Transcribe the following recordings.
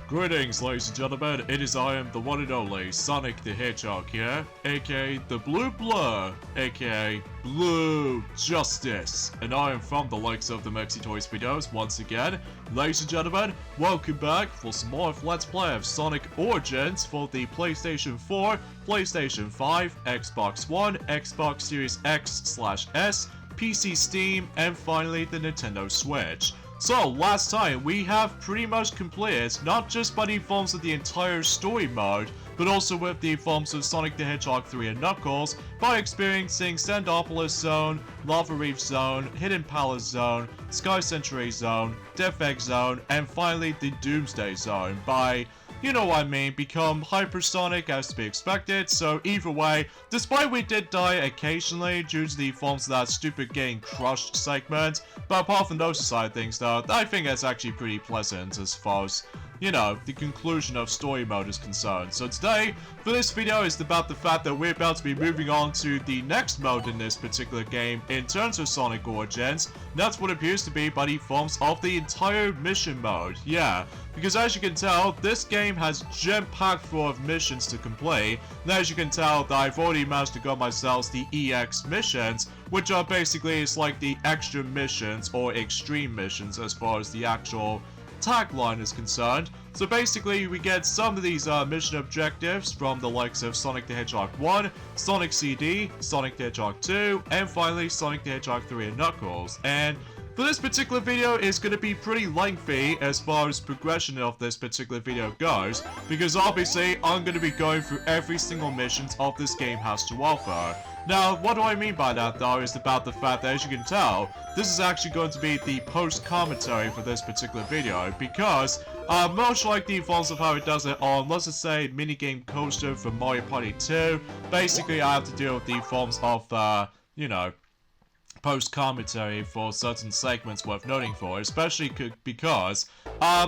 Greetings, ladies and gentlemen. It is I am the one and only Sonic the Hedgehog here, aka the Blue Blur, aka Blue Justice, and I am from the likes of the Mexi Toys videos once again. Ladies and gentlemen, welcome back for some more of Let's Play of Sonic Origins for the PlayStation 4, PlayStation 5, Xbox One, Xbox Series X/S, PC Steam, and finally the Nintendo Switch. So, last time, we have pretty much completed, not just by the forms of the entire story mode, but also with the forms of Sonic the Hedgehog 3 and Knuckles, by experiencing Sandopolis Zone, Lava Reef Zone, Hidden Palace Zone, Sky Century Zone, Death Egg Zone, and finally the Doomsday Zone, by, you know what I mean, become hypersonic as to be expected. So either way, despite we did die occasionally due to the forms of that stupid getting crushed segment, but apart from those side of things though, I think that's actually pretty pleasant as far as, you know, the conclusion of story mode is concerned. So today, for this video, is about the fact that we're about to be moving on to the next mode in this particular game in terms of Sonic Origins. And that's what appears to be by the forms of the entire mission mode. Yeah, because as you can tell, this game has jam-packed full of missions to complete. And as you can tell, I've already managed to get myself the EX missions, which are basically, it's like the extra missions or extreme missions as far as the actual tagline is concerned. So basically, we get some of these mission objectives from the likes of Sonic the Hedgehog 1, Sonic CD, Sonic the Hedgehog 2, and finally Sonic the Hedgehog 3 and Knuckles. And for this particular video, it's going to be pretty lengthy as far as progression of this particular video goes, because obviously I'm going to be going through every single mission of this game has to offer. Now, what do I mean by that though is about the fact that, as you can tell, this is actually going to be the post-commentary for this particular video, because much like the forms of how it does it on, let's just say, Minigame Coaster from Mario Party 2, basically I have to deal with the forms of, you know, post-commentary for certain segments worth noting for, especially because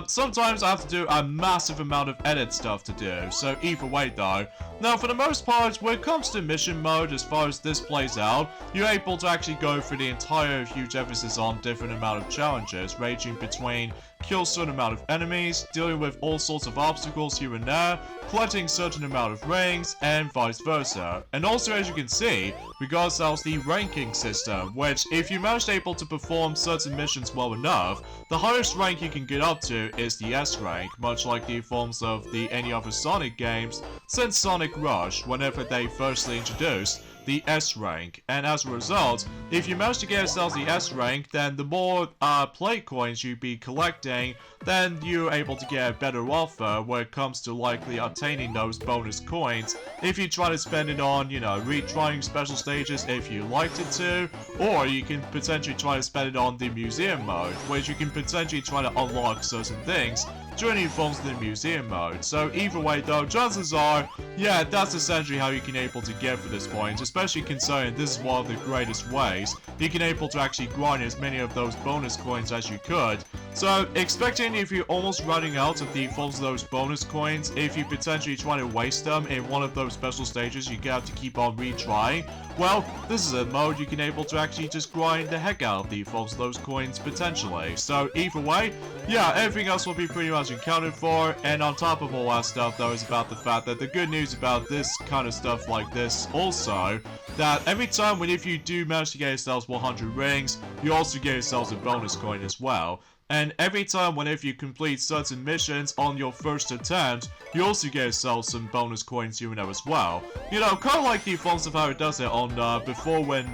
sometimes I have to do a massive amount of edit stuff to do. So either way though, now for the most part, when it comes to mission mode, as far as this plays out, you're able to actually go through the entire huge emphasis on different amount of challenges, ranging between kill certain amount of enemies, dealing with all sorts of obstacles here and there, collecting certain amount of rings, and vice versa. And also, as you can see, we got ourselves the ranking system, which if you manage able to perform certain missions well enough, the highest rank you can get up to is the S rank, much like the forms of any other Sonic games since Sonic Rush, whenever they firstly introduced the S rank. And as a result, if you manage to get yourselves the S rank, then the more play coins you be collecting, then you're able to get a better offer when it comes to likely obtaining those bonus coins if you try to spend it on, you know, retrying special stages if you liked it to, or you can potentially try to spend it on the museum mode, which you can potentially try to unlock certain things during the forms of the museum mode. So either way though, chances are, yeah, that's essentially how you can able to get for this point, especially considering this is one of the greatest ways you can able to actually grind as many of those bonus coins as you could. So expecting if you're almost running out of the forms of those bonus coins, if you potentially try to waste them in one of those special stages, you have to keep on retrying. Well, this is a mode you can able to actually just grind the heck out of the forms of those coins potentially. So either way, yeah, everything else will be pretty much accounted for. And on top of all that stuff though is about the fact that the good news about this kind of stuff like this also, that every time if you do manage to get yourselves 100 rings, you also get yourselves a bonus coin as well. And every time whenever you complete certain missions on your first attempt, you also get yourself some bonus coins here and there as well. You know, kind of like the forms of how it does it on before when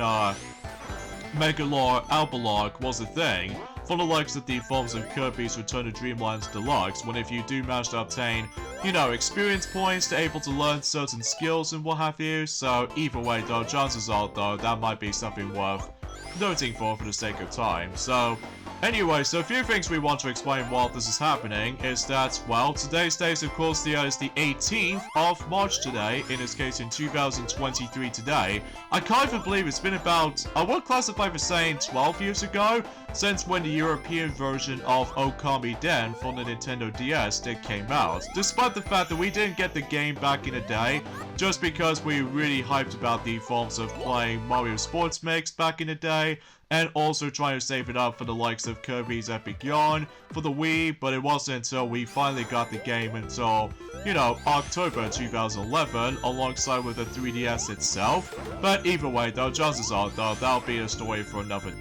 Megalore Albalog was a thing, for the likes of the forms of Kirby's Return to Dreamland Deluxe, when if you do manage to obtain, you know, experience points to able to learn certain skills and what have you. So either way though, chances are though, that might be something worth noting for the sake of time. So anyway, so a few things we want to explain while this is happening is that, well, today's date, of course, is the 18th of March today, in this case in 2023 today. I can't even believe it's been about, I would classify for saying 12 years ago, since when the European version of Okami Den for the Nintendo DS came out. Despite the fact that we didn't get the game back in the day, just because we really hyped about the forms of playing Mario Sports Mix back in the day, and also trying to save it up for the likes of Kirby's Epic Yarn for the Wii, but it wasn't until we finally got the game until, you know, October 2011, alongside with the 3DS itself. But either way, though, chances are, though, that'll be a story for another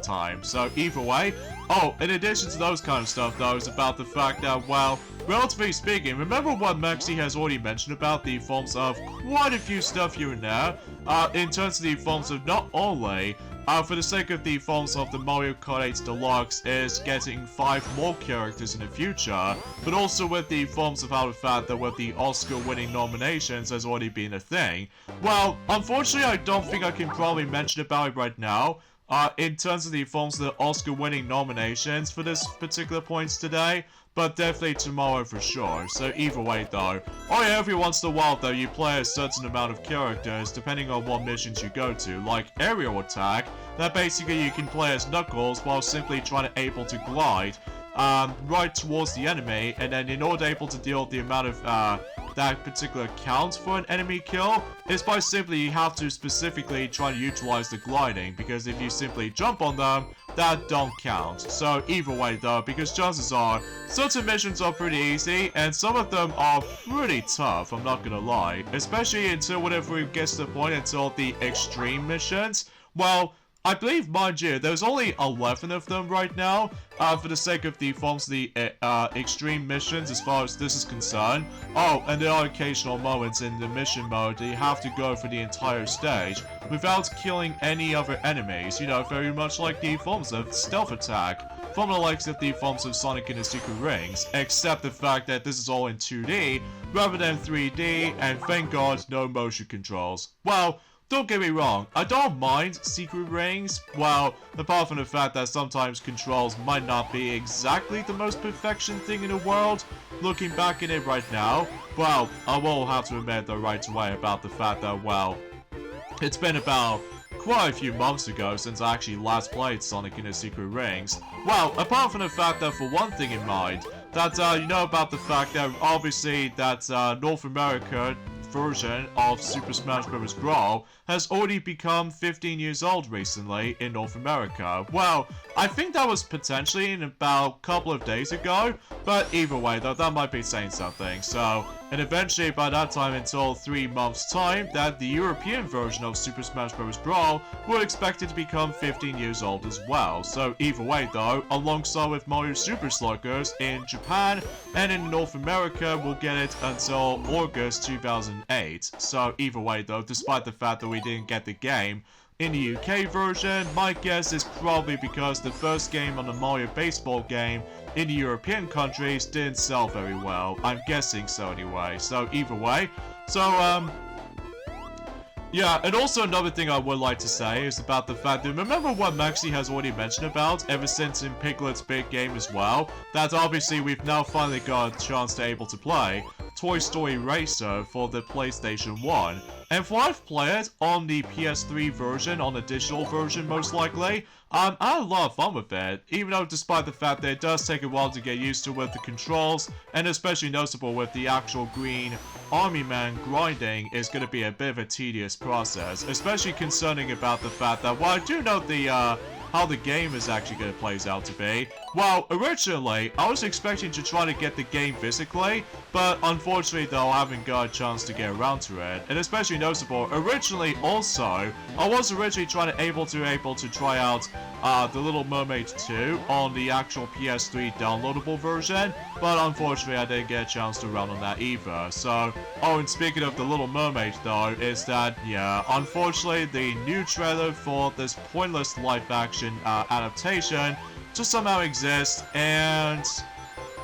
time. So either way, oh, in addition to those kind of stuff, though, is about the fact that, well, relatively speaking, remember what Maxi has already mentioned about the forms of quite a few stuff here and there, in terms of the forms of not only, for the sake of the forms of the Mario Kart 8 Deluxe is getting 5 more characters in the future, but also with the forms of how the fact that with the Oscar-winning nominations has already been a thing. Well, unfortunately, I don't think I can probably mention about it right now. In terms of the forms of the Oscar-winning nominations for this particular points today, but definitely tomorrow for sure. So either way though, oh yeah, every once in a while though, you play a certain amount of characters depending on what missions you go to, like Aerial Attack, that basically you can play as Knuckles while simply trying to able to glide right towards the enemy, and then in order able to deal with the amount of that particular count for an enemy kill is by simply you have to specifically try to utilize the gliding, because if you simply jump on them, that don't count. So either way though, because chances are certain missions are pretty easy and some of them are pretty tough, I'm not gonna lie, especially until whenever it gets to the point until the extreme missions. Well, I believe, mind you, there's only 11 of them right now, for the sake of the forms of the extreme missions as far as this is concerned. Oh, and there are occasional moments in the mission mode that you have to go for the entire stage without killing any other enemies, you know, very much like the forms of Stealth Attack from the likes of the forms of Sonic and the Secret Rings, except the fact that this is all in 2D rather than 3D, and thank God, no motion controls. Well, don't get me wrong, I don't mind Secret Rings, well, apart from the fact that sometimes controls might not be exactly the most perfection thing in the world, looking back at it right now. Well, I will have to admit though right away about the fact that, well, it's been about quite a few months ago since I actually last played Sonic and the Secret Rings. Well, apart from the fact that for one thing in mind, that you know about the fact that obviously that North America version of Super Smash Bros. Brawl has already become 15 years old recently in North America. Well, I think that was potentially in about a couple of days ago, but either way though, that might be saying something. So, and eventually by that time until 3 months time, that the European version of Super Smash Bros. Brawl will expect it to become 15 years old as well. So either way though, alongside with Mario Super Sluggers in Japan and in North America, we'll get it until August 2008. So either way though, despite the fact that we didn't get the game in the UK version, my guess is probably because the first game on the Mario Baseball game in the European countries didn't sell very well. I'm guessing so anyway. So either way, so yeah, and also another thing I would like to say is about the fact that remember what Maxi has already mentioned about ever since in Piglet's big game as well, that obviously we've now finally got a chance to able to play Toy Story Racer for the PlayStation 1. And for I've played on the PS3 version, on the digital version most likely, I had a lot of fun with it, even though despite the fact that it does take a while to get used to with the controls, and especially noticeable with the actual green Army Man grinding is going to be a bit of a tedious process, especially concerning about the fact that while I do know the how the game is actually going to plays out to be. Well, originally, I was expecting to try to get the game physically, but unfortunately though, I haven't got a chance to get around to it. And especially noticeable, originally also, I was originally trying to able to try out The Little Mermaid 2 on the actual PS3 downloadable version, but unfortunately I didn't get a chance to run on that either. So, oh, and speaking of The Little Mermaid though, is that, yeah, unfortunately the new trailer for this pointless live-action adaptation just somehow exists, and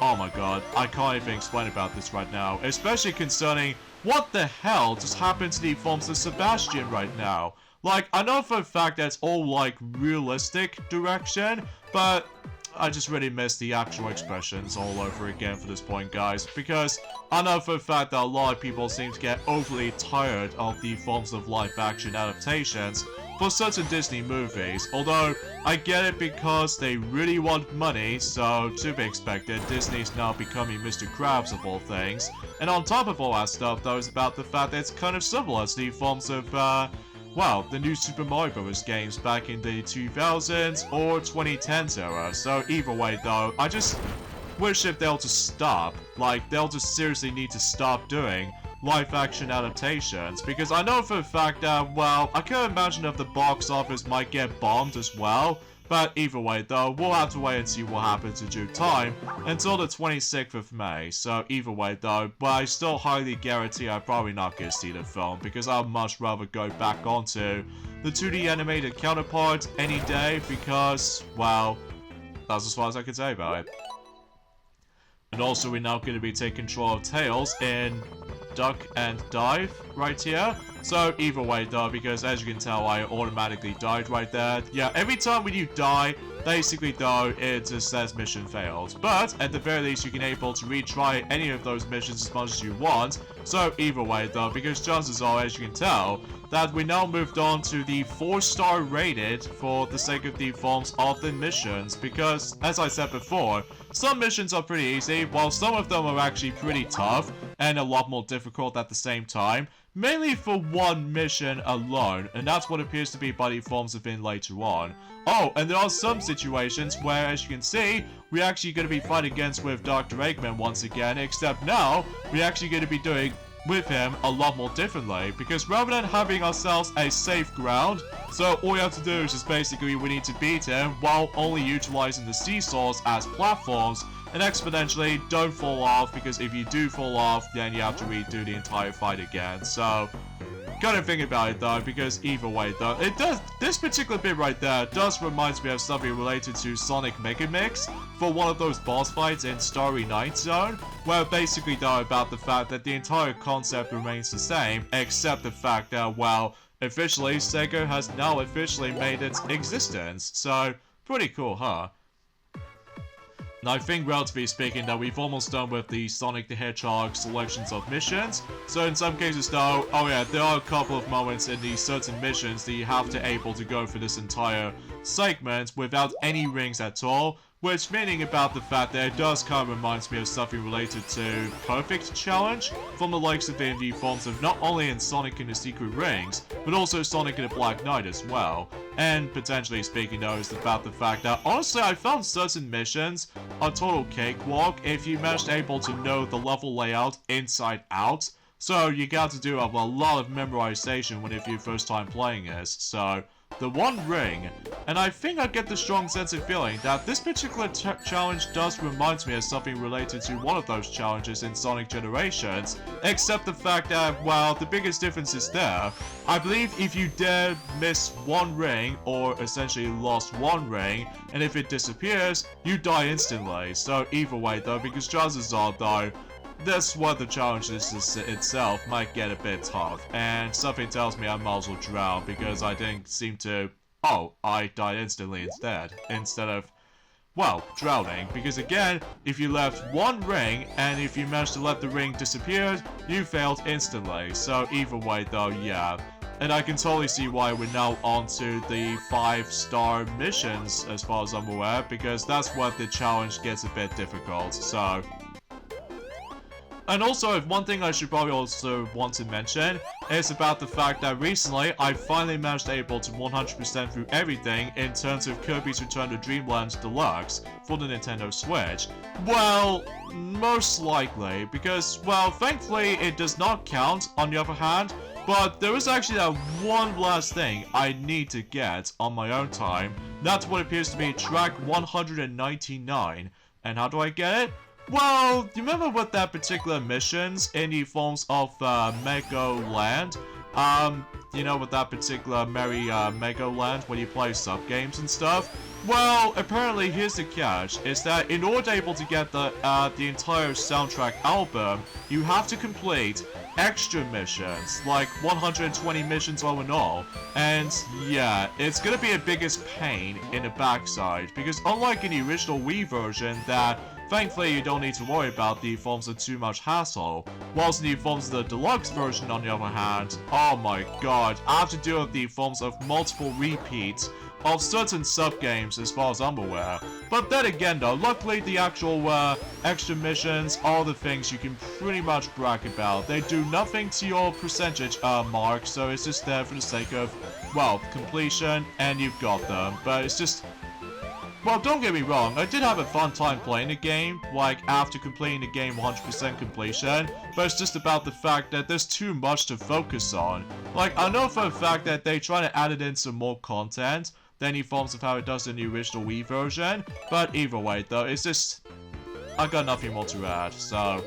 oh my god, I can't even explain about this right now, especially concerning what the hell just happened to the forms of Sebastian right now. Like, I know for a fact that's all like realistic direction, but I just really miss the actual expressions all over again for this point, guys, because I know for a fact that a lot of people seem to get overly tired of the forms of live-action adaptations for certain Disney movies, although I get it because they really want money, so to be expected, Disney's now becoming Mr. Krabs of all things. And on top of all that stuff, though, is about the fact that it's kind of similar to the forms of well, the new Super Mario Bros. Games back in the 2000s or 2010s era. So either way though, I just wish if they'll just stop. Like, they'll just seriously need to stop doing live-action adaptations, because I know for a fact that, well, I can imagine if the box office might get bombed as well, but either way though, we'll have to wait and see what happens in due time until the 26th of May, so either way though, but I still highly guarantee I'm probably not going to see the film, because I'd much rather go back onto the 2D animated counterpart any day, because, well, that's as far as I can say about it. And also, we're now going to be taking control of Tails in Duck and Dive right here. So either way though, because as you can tell, I automatically died right there. Yeah, every time when you die, basically though, it just says mission failed. But at the very least, you can able to retry any of those missions as much as you want. So either way though, because chances are, as you can tell, that we now moved on to the 4-star rated for the sake of the forms of the missions, because as I said before, some missions are pretty easy, while some of them are actually pretty tough and a lot more difficult at the same time, mainly for one mission alone, and that's what appears to be by the forms of in later on. Oh, and there are some situations where, as you can see, we're actually going to be fighting against with Dr. Eggman once again, except now, we're actually going to be doing with him a lot more differently, because rather than having ourselves a safe ground, so all we have to do is just basically we need to beat him while only utilizing the seesaws as platforms, and exponentially don't fall off, because if you do fall off, then you have to redo the entire fight again. So gotta think about it though, because either way though, it does, this particular bit right there does remind me of something related to Sonic Mega Mix for one of those boss fights in Starry Night Zone, where basically though about the fact that the entire concept remains the same, except the fact that, well, officially Sega has now officially made its existence. So pretty cool, huh? Now I think, relatively speaking, that we've almost done with the Sonic the Hedgehog selections of missions. So in some cases though, oh yeah, there are a couple of moments in these certain missions that you have to able to go through this entire segment without any rings at all, which meaning about the fact that it does kind of reminds me of something related to Perfect Challenge from the likes of the forms of not only in Sonic and the Secret Rings, but also Sonic and the Black Knight as well. And potentially speaking though is about the fact that honestly I found certain missions a total cakewalk if you managed able to know the level layout inside out. So you got to do a lot of memorization when if you're first time playing this. So the One Ring, and I think I get the strong sense of feeling that this particular challenge does remind me of something related to one of those challenges in Sonic Generations, except the fact that, well, the biggest difference is there. I believe if you dare miss one ring, or essentially lost one ring, and if it disappears, you die instantly. So either way though, because chances are though, this what the challenge is itself might get a bit tough, and something tells me I might as well drown because I didn't seem to. Oh, I died instantly instead of, well, drowning. Because again, if you left one ring and if you managed to let the ring disappear, you failed instantly. So either way though, yeah. And I can totally see why we're now on to the 5-star missions as far as I'm aware, because that's what the challenge gets a bit difficult. So. And also, one thing I should probably also want to mention is about the fact that recently I finally managed able to 100% through everything in terms of Kirby's Return to Dreamland Deluxe for the Nintendo Switch. Well, most likely, because, well, thankfully it does not count on the other hand, but there is actually that one last thing I need to get on my own time. That's what appears to be track 199. And how do I get it? Well, you remember what that particular missions in the forms of Mego Land? You know, with that particular Merry Mego Land when you play sub-games and stuff? Well, apparently here's the catch, is that in order able to get the entire soundtrack album, you have to complete extra missions, like 120 missions all in all. And yeah, it's gonna be a biggest pain in the backside, because unlike in the original Wii version that thankfully, you don't need to worry about the forms of too much hassle. Whilst in the forms of the deluxe version, on the other hand, oh my god, I have to deal with the forms of multiple repeats of certain sub-games as far as I'm aware. But then again though, luckily the actual extra missions, all the things you can pretty much brag about. They do nothing to your percentage mark, so it's just there for the sake of, well, completion, and you've got them. But it's just... Well, don't get me wrong, I did have a fun time playing the game, like, after completing the game 100% completion, but it's just about the fact that there's too much to focus on. Like, I know for a fact that they try to add in some more content than any forms of how it does in the original Wii version, but either way, though, it's just... I got nothing more to add, so...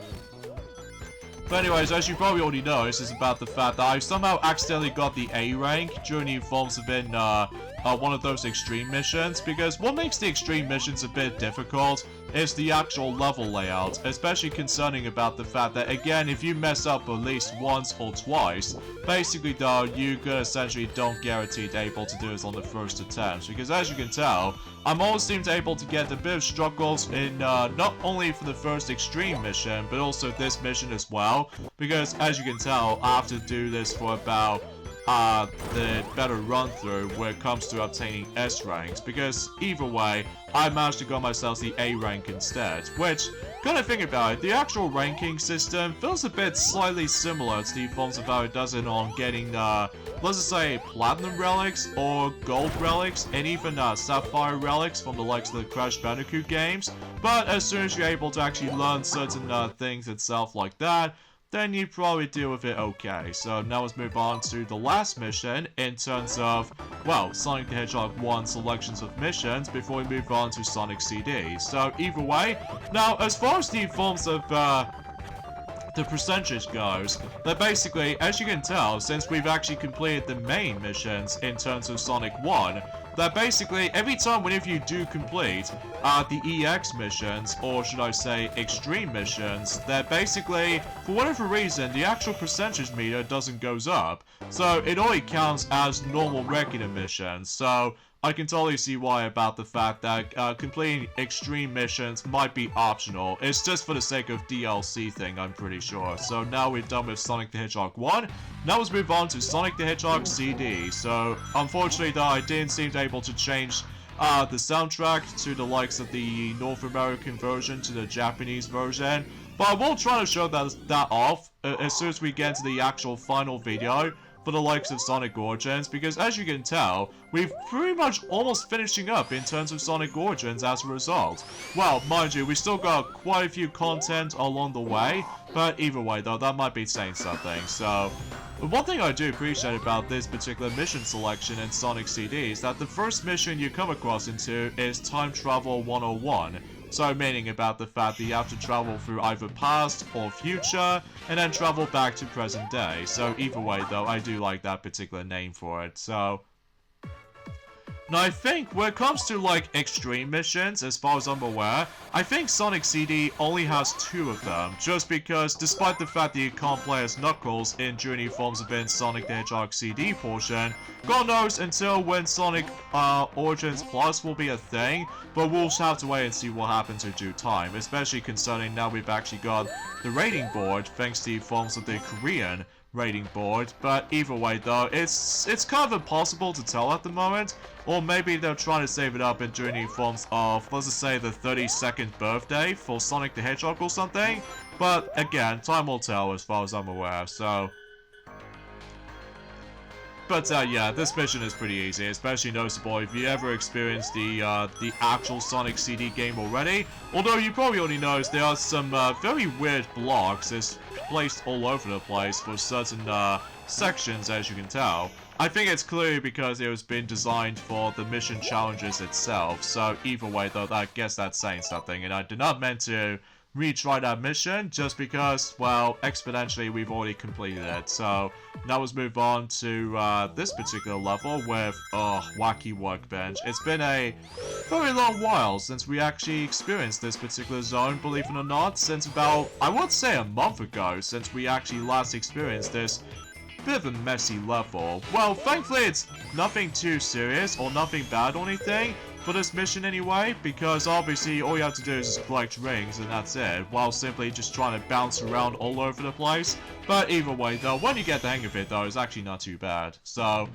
But anyways, as you probably already know, this is about the fact that I somehow accidentally got the A rank during the forms of in, one of those extreme missions, because what makes the extreme missions a bit difficult is the actual level layout, especially concerning about the fact that, again, if you mess up at least once or twice, basically though, you essentially don't guarantee able to do this on the first attempt, because as you can tell, I'm always seemed able to get a bit of struggles in, not only for the first extreme mission, but also this mission as well, because as you can tell, I have to do this for about the better run through when it comes to obtaining S ranks, because either way, I managed to got myself the A rank instead, which, kind of think about it, the actual ranking system feels a bit slightly similar to the forms of how it does it on getting, let's just say, Platinum Relics, or Gold Relics, and even, Sapphire Relics from the likes of the Crash Bandicoot games, but as soon as you're able to actually learn certain, things itself like that, then you probably deal with it okay. So now let's move on to the last mission in terms of, well, Sonic the Hedgehog 1 selections of missions before we move on to Sonic CD. So either way, now as far as the forms of the percentage goes, that basically, as you can tell, since we've actually completed the main missions in terms of Sonic 1, that basically every time whenever you do complete the EX missions, or should I say extreme missions, that basically, for whatever reason, the actual percentage meter doesn't goes up. So it only counts as normal regular missions. So I can totally see why about the fact that completing extreme missions might be optional. It's just for the sake of DLC thing, I'm pretty sure. So now we're done with Sonic the Hedgehog 1. Now let's move on to Sonic the Hedgehog CD. So unfortunately though, I didn't seem to able to change the soundtrack to the likes of the North American version to the Japanese version. But I will try to show that off as soon as we get into the actual final video for the likes of Sonic Origins, because as you can tell, we've pretty much almost finishing up in terms of Sonic Origins as a result. Well, mind you, we still got quite a few content along the way, but either way though, that might be saying something. So, one thing I do appreciate about this particular mission selection in Sonic CD is that the first mission you come across into is Time Travel 101. So meaning about the fact that you have to travel through either past or future, and then travel back to present day. So either way though, I do like that particular name for it, so... Now I think when it comes to like extreme missions, as far as I'm aware, I think Sonic CD only has 2 of them, just because despite the fact that you can't play as Knuckles in Journey forms of in Sonic the Hedgehog CD portion, God knows until when Sonic Origins Plus will be a thing, but we'll have to wait and see what happens in due time, especially concerning now we've actually got the rating board thanks to the forms of the Korean rating board. But either way though, it's kind of impossible to tell at the moment, or maybe they're trying to save it up in during the forms of, let's just say, the 32nd birthday for Sonic the Hedgehog or something, but again, time will tell as far as I'm aware, so... But yeah, this mission is pretty easy, especially noticeable if you ever experienced the actual Sonic CD game already. Although you probably already noticed there are some very weird blocks that's placed all over the place for certain sections, as you can tell. I think it's clearly because it was been designed for the mission challenges itself, so either way though, I guess that's saying something, and I did not meant to retry that mission just because, well, exponentially we've already completed it. So now let's move on to this particular level with Wacky Workbench. It's been a very long while since we actually experienced this particular zone, believe it or not, since about, I would say, a month ago since we actually last experienced this bit of a messy level. Well, thankfully it's nothing too serious or nothing bad or anything for this mission anyway, because obviously all you have to do is just collect rings and that's it, while simply just trying to bounce around all over the place. But either way though, when you get the hang of it though, it's actually not too bad. So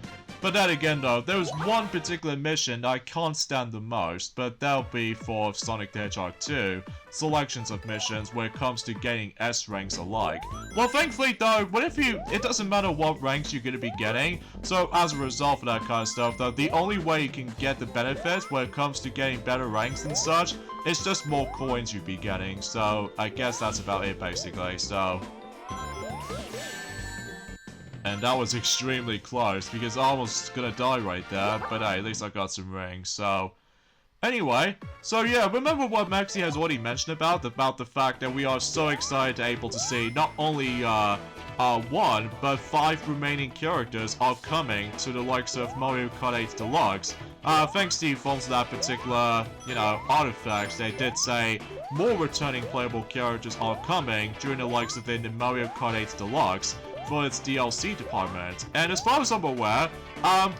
But then again though, there was one particular mission that I can't stand the most, but that'll be for Sonic the Hedgehog 2, selections of missions when it comes to getting S ranks alike. Well, thankfully though, it doesn't matter what ranks you're going to be getting, so as a result of that kind of stuff though, the only way you can get the benefits when it comes to getting better ranks and such, is just more coins you'll be getting, so I guess that's about it basically, so... And that was extremely close, because I was gonna die right there, but hey, at least I got some rings, so... Anyway, so yeah, remember what Maxi has already mentioned about the fact that we are so excited able to see not only, one, but 5 remaining characters are coming to the likes of Mario Kart 8 Deluxe. Thanks to forms of that particular, you know, artifacts, they did say more returning playable characters are coming during the likes of in the Mario Kart 8 Deluxe for its DLC department. And as far as I'm aware,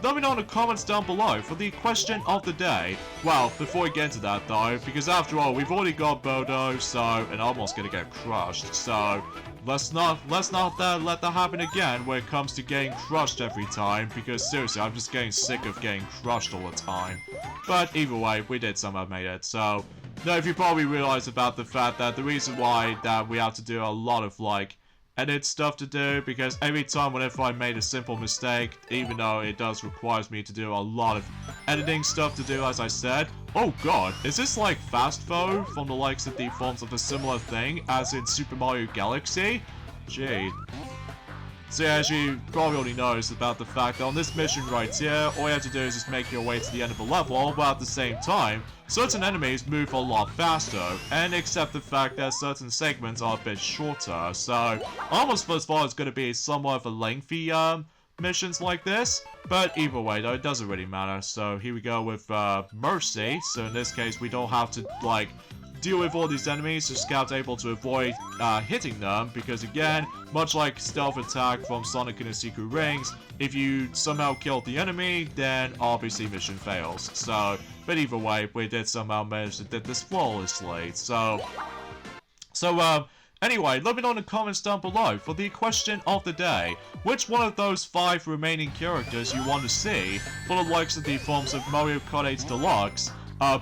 let me know in the comments down below for the question of the day. Well, before we get into that though, because after all, we've already got Bodo, so, and I'm almost gonna get crushed, so let's not let that happen again when it comes to getting crushed every time, because seriously, I'm just getting sick of getting crushed all the time. But either way, we did somehow made it, so now if you probably realize about the fact that the reason why that we have to do a lot of like edit stuff to do, because every time whenever I made a simple mistake, even though it does require me to do a lot of editing stuff to do, as I said. Oh god, is this like Fast Foe from the likes of the forms of a similar thing as in Super Mario Galaxy? Gee. So yeah, as you probably already know, is about the fact that on this mission right here, all you have to do is just make your way to the end of a level, but at the same time, certain enemies move a lot faster, and except the fact that certain segments are a bit shorter, so almost as far as going to be somewhat of a lengthy missions like this, but either way though, it doesn't really matter. So here we go with Mercy, so in this case we don't have to like deal with all these enemies, so Scout's able to avoid hitting them, because again, much like stealth attack from Sonic and the Secret Rings, if you somehow kill the enemy, then obviously mission fails. So, but either way, we did somehow manage to do this flawlessly. So anyway, let me know in the comments down below for the question of the day. Which one of those 5 remaining characters you want to see for the likes of the forms of Mario Kart 8 Deluxe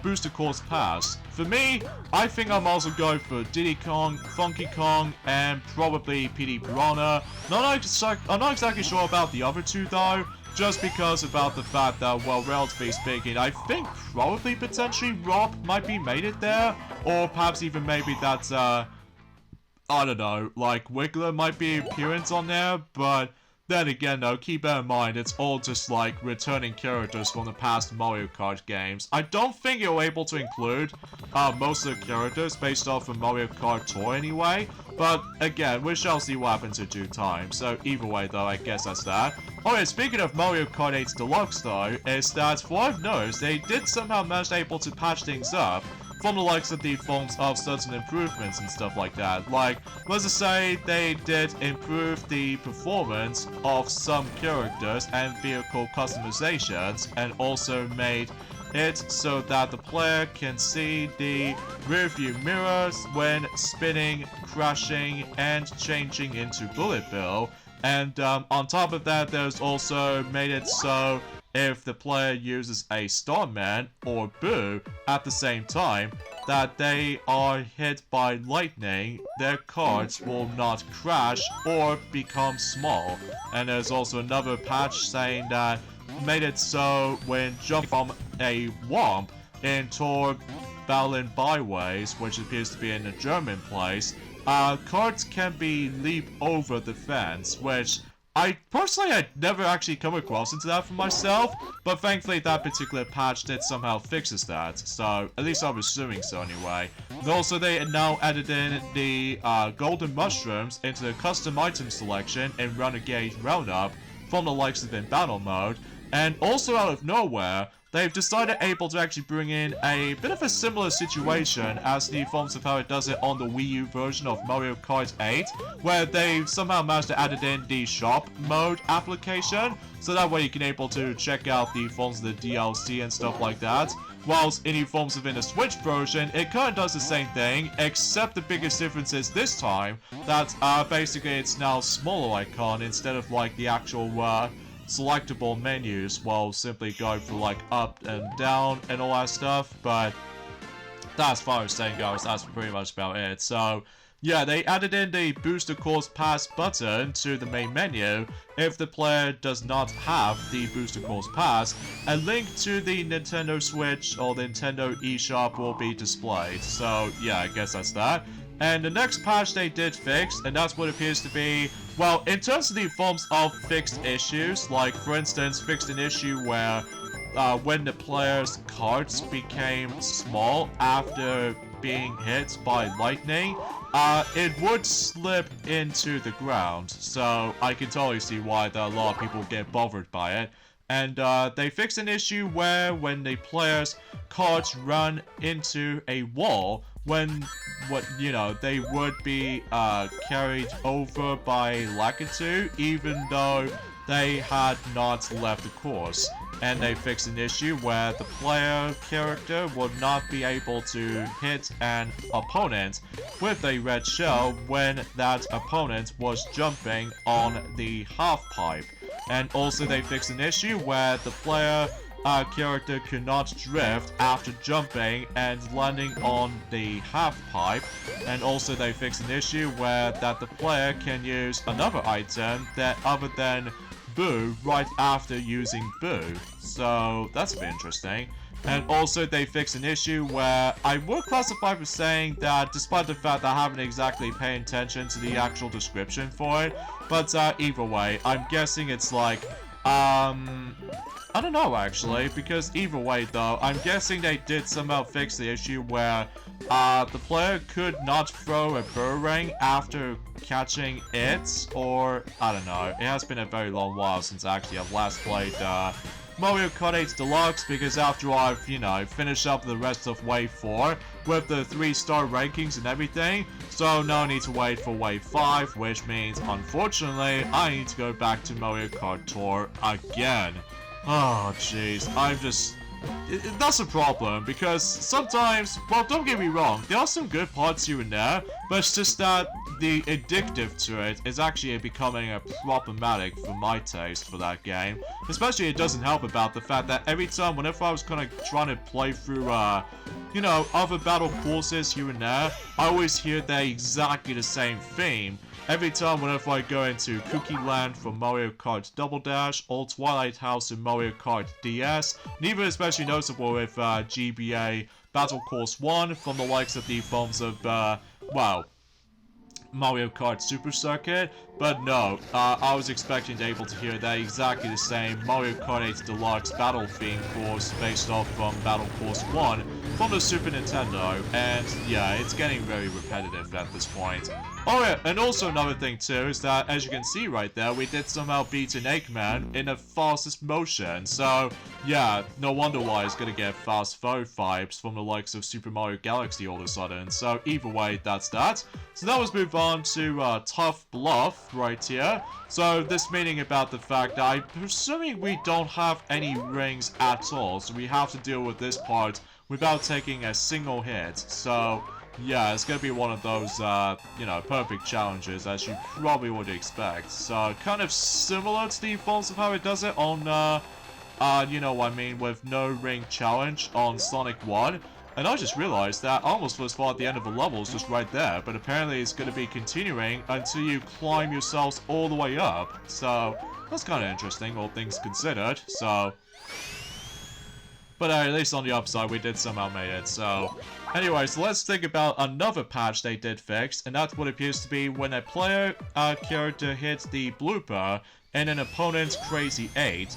Booster Course Pass? For me, I think I'm also going for Diddy Kong, Funky Kong, and probably Petey Piranha. I'm not exactly sure about the other 2 though, just because about the fact that, well, relatively speaking, I think probably potentially Rob might be made it there, or perhaps even maybe that's, I don't know, like Wiggler might be appearance on there, but then again though, keep that in mind, it's all just like returning characters from the past Mario Kart games. I don't think you're able to include most of the characters based off of Mario Kart Tour anyway, but again, we shall see what happens in due time. So either way though, I guess that's that. Okay, speaking of Mario Kart 8 Deluxe though, is that for what I've noticed, they did somehow manage able to patch things up from the likes of the forms of certain improvements and stuff like that. Like, let's just say they did improve the performance of some characters and vehicle customizations, and also made it so that the player can see the rear view mirrors when spinning, crashing, and changing into Bullet Bill. And on top of that, there's also made it so if the player uses a Starman or Boo at the same time, that they are hit by lightning, their cards will not crash or become small. And there's also another patch saying that made it so when jumping from a Womp in Tor Berlin Byways, which appears to be in a German place, cards can be leap over the fence, which I personally had never actually come across into that for myself, but thankfully that particular patch did somehow fixes that, so at least I'm assuming so anyway. And also they now added in the golden mushrooms into the custom item selection in Renegade Roundup from the likes of in battle mode, and also out of nowhere, they've decided able to actually bring in a bit of a similar situation as the forms of how it does it on the Wii U version of Mario Kart 8, where they've somehow managed to add it in the shop mode application, so that way you can able to check out the forms of the DLC and stuff like that. Whilst in the forms of in the Switch version, it kind of does the same thing, except the biggest difference is this time that basically it's now smaller icon instead of like the actual selectable menus while simply going for like up and down and all that stuff, but as far as saying goes, that's pretty much about it. So yeah, they added in the Booster Course Pass button to the main menu if the player does not have the Booster Course Pass. A link to the Nintendo Switch or the Nintendo eShop will be displayed. So yeah, I guess that's that. And the next patch they did fix, and that's what appears to be, well, in terms of the forms of fixed issues, like for instance, fixed an issue where when the player's cards became small after being hit by lightning, it would slip into the ground. So I can totally see why a lot of people get bothered by it. And they fixed an issue where when the player's cards run into a wall, they would be carried over by Lakitu, even though they had not left the course. And they fixed an issue where the player character would not be able to hit an opponent with a red shell when that opponent was jumping on the half pipe. And also they fixed an issue where the player character could not drift after jumping and landing on the half pipe. And also they fixed an issue where that the player can use another item that other than Boo right after using Boo. So that's a bit interesting. And also they fixed an issue where I would classify for saying that despite the fact that I haven't exactly paid attention to the actual description for it, but either way, I'm guessing it's like, I don't know actually, because either way though, I'm guessing they did somehow fix the issue where the player could not throw a boomerang after catching it, or I don't know. It has been a very long while since actually I've last played Mario Kart 8 Deluxe, because after I've, finished up the rest of Wave 4 with the 3-star rankings and everything, so no need to wait for Wave 5, which means, unfortunately, I need to go back to Mario Kart Tour again. Oh, jeez, that's a problem, because sometimes, well, don't get me wrong, there are some good parts here and there, but it's just that the addictive to it is actually becoming a problematic for my taste for that game. Especially it doesn't help about the fact that every time, whenever I was kind of trying to play through, other battle courses here and there, I always hear they're exactly the same theme. Every time whenever I go into Cookie Land for Mario Kart Double Dash or Twilight House in Mario Kart DS, neither especially noticeable with GBA Battle Course 1 from the likes of the forms of, Mario Kart Super Circuit, but no, I was expecting to be able to hear that exactly the same Mario Kart 8 Deluxe Battle Theme course based off from Battle Course 1 from the Super Nintendo, and yeah, it's getting very repetitive at this point. Oh yeah, and also another thing too is that, as you can see right there, we did somehow beat an Eggman in the fastest motion, so yeah, no wonder why it's gonna get fast forward vibes from the likes of Super Mario Galaxy all of a sudden. So either way, that's that. So now let's move on to Tough Bluff right here. So this meaning about the fact that I'm presuming we don't have any rings at all, so we have to deal with this part without taking a single hit. So yeah, it's gonna be one of those, perfect challenges as you probably would expect. So kind of similar to the forms of how it does it on, with no ring challenge on Sonic 1. And I just realized that I almost was far at the end of the levels just right there, but apparently it's going to be continuing until you climb yourselves all the way up. So that's kind of interesting, all things considered. So, but at least on the upside, we did somehow make it. So, anyways, let's think about another patch they did fix, and that's what appears to be when a player character hits the blooper in an opponent's Crazy 8,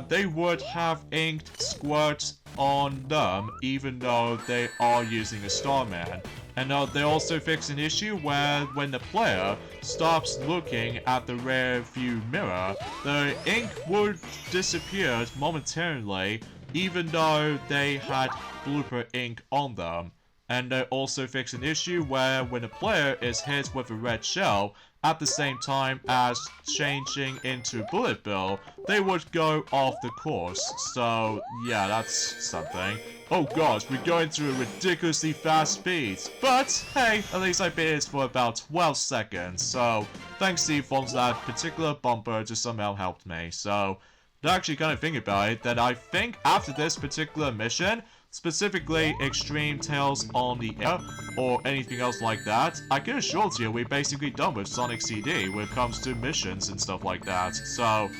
they would have inked squirts on them, even though they are using a Starman. And they also fix an issue where when the player stops looking at the rear view mirror, the ink would disappear momentarily, even though they had blooper ink on them. And they also fix an issue where when a player is hit with a red shell, at the same time as changing into Bullet Bill, they would go off the course. So, yeah, that's something. Oh gosh, we're going through a ridiculously fast speed. But, hey, at least I beat it for about 12 seconds. So, thanks Steve Forms, that particular bumper just somehow helped me. So, to actually kind of think about it, that I think after this particular mission, specifically Extreme Tales on the Air, or anything else like that, I can assure you we're basically done with Sonic CD when it comes to missions and stuff like that. So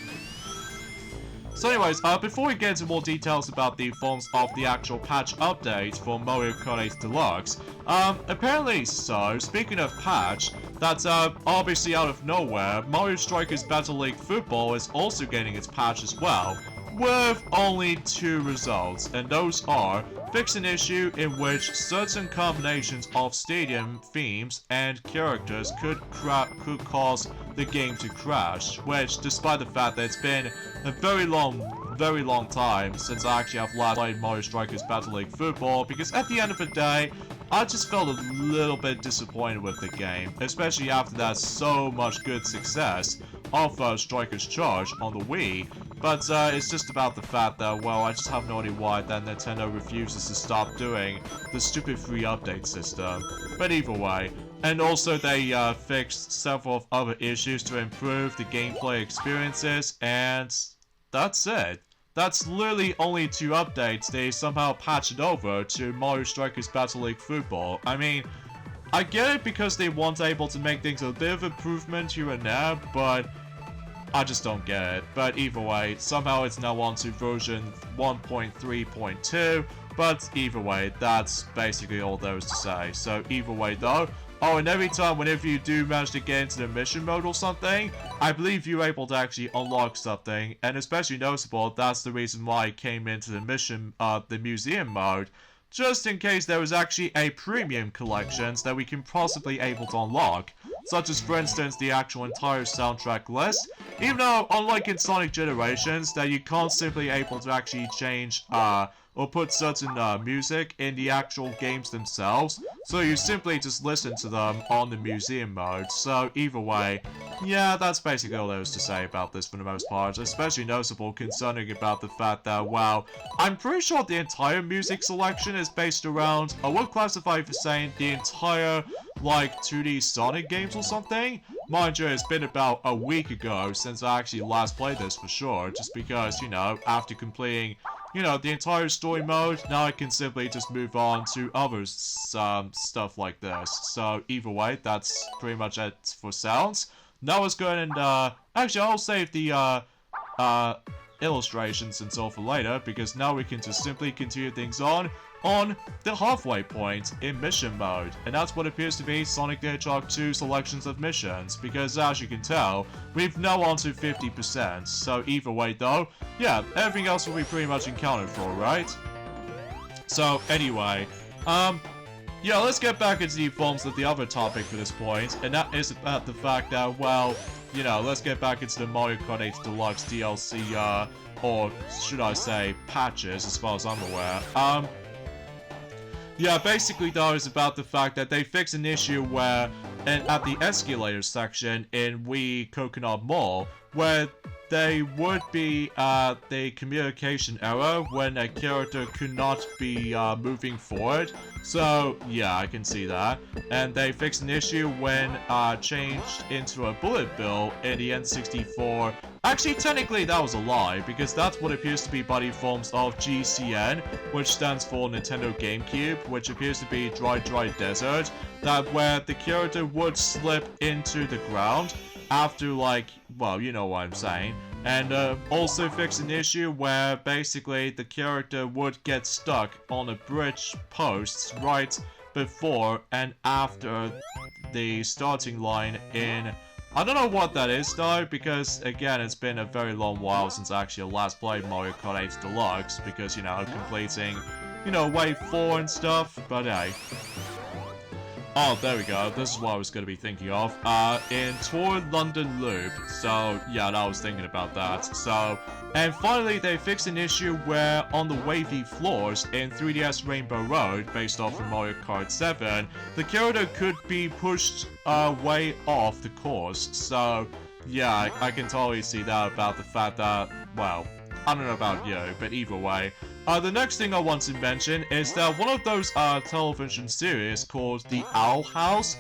anyways, before we get into more details about the forms of the actual patch update for Mario Kart 8 Deluxe, apparently so, speaking of patch, that's obviously out of nowhere, Mario Strikers Battle League Football is also getting its patch as well, with only 2 results, and those are fix an issue in which certain combinations of stadium themes and characters could cause the game to crash, which, despite the fact that it's been a very long time since I actually have last played Mario Strikers Battle League Football, because at the end of the day, I just felt a little bit disappointed with the game, especially after that so much good success of Strikers Charge on the Wii. But it's just about the fact that, well, I just have no idea why that Nintendo refuses to stop doing the stupid free update system. But either way, and also they fixed several other issues to improve the gameplay experiences, and that's it. That's literally only 2 updates they somehow patched over to Mario Strikers Battle League Football. I mean, I get it because they want able to make things a bit of improvement here and there, but I just don't get it. But either way, somehow it's now on to version 1.3.2, but either way, that's basically all there is to say. So either way though, oh, and every time whenever you do manage to get into the mission mode or something, I believe you're able to actually unlock something, and especially noticeable, that's the reason why I came into the mission, the museum mode, just in case there was actually a premium collections that we can possibly able to unlock, such as for instance the actual entire soundtrack list, even though unlike in Sonic Generations that you can't simply able to actually change or put certain music in the actual games themselves, so you simply just listen to them on the museum mode. So either way, yeah, that's basically all there is to say about this for the most part, especially noticeable concerning about the fact that, wow, I'm pretty sure the entire music selection is based around, I would classify for saying the entire, like, 2D Sonic games or something. Mind you, it's been about a week ago since I actually last played this for sure, just because, you know, after completing, you know, the entire story mode, now I can simply just move on to other stuff like this. So either way, that's pretty much it for sounds. Now let's go ahead and, actually I'll save the, illustrations and so for later, because now we can just simply continue things on the halfway point in mission mode, and that's what appears to be Sonic the Hedgehog 2 selections of missions, because as you can tell, we've now on to 50%, so either way though, yeah, everything else will be pretty much accounted for, right? So anyway, yeah, let's get back into the forms of the other topic for this point, and that is about the fact that, well, you know, let's get back into the Mario Kart 8 Deluxe DLC, or should I say, patches, as far as I'm aware. Yeah, basically though, it's about the fact that they fixed an issue where, at the escalator section in Wii Coconut Mall, where there would be the communication error when a character could not be moving forward. So yeah, I can see that. And they fixed an issue when changed into a Bullet Bill in the N64. Actually, technically that was a lie, because that's what appears to be body forms of GCN, which stands for Nintendo GameCube, which appears to be Dry Dry Desert, that where the character would slip into the ground after, like, well, you know what I'm saying. And also fix an issue where basically the character would get stuck on a bridge post right before and after the starting line in... I don't know what that is though, because again, it's been a very long while since I actually last played Mario Kart 8 Deluxe, because, you know, completing, you know, Wave 4 and stuff, but hey. Oh, there we go. This is what I was going to be thinking of. In Tour London Loop. So, yeah, I was thinking about that. So, and finally, they fixed an issue where on the wavy floors in 3DS Rainbow Road, based off of Mario Kart 7, the character could be pushed way off the course. So, yeah, I can totally see that about the fact that, well, I don't know about you, but either way. The next thing I want to mention is that one of those television series called The Owl House,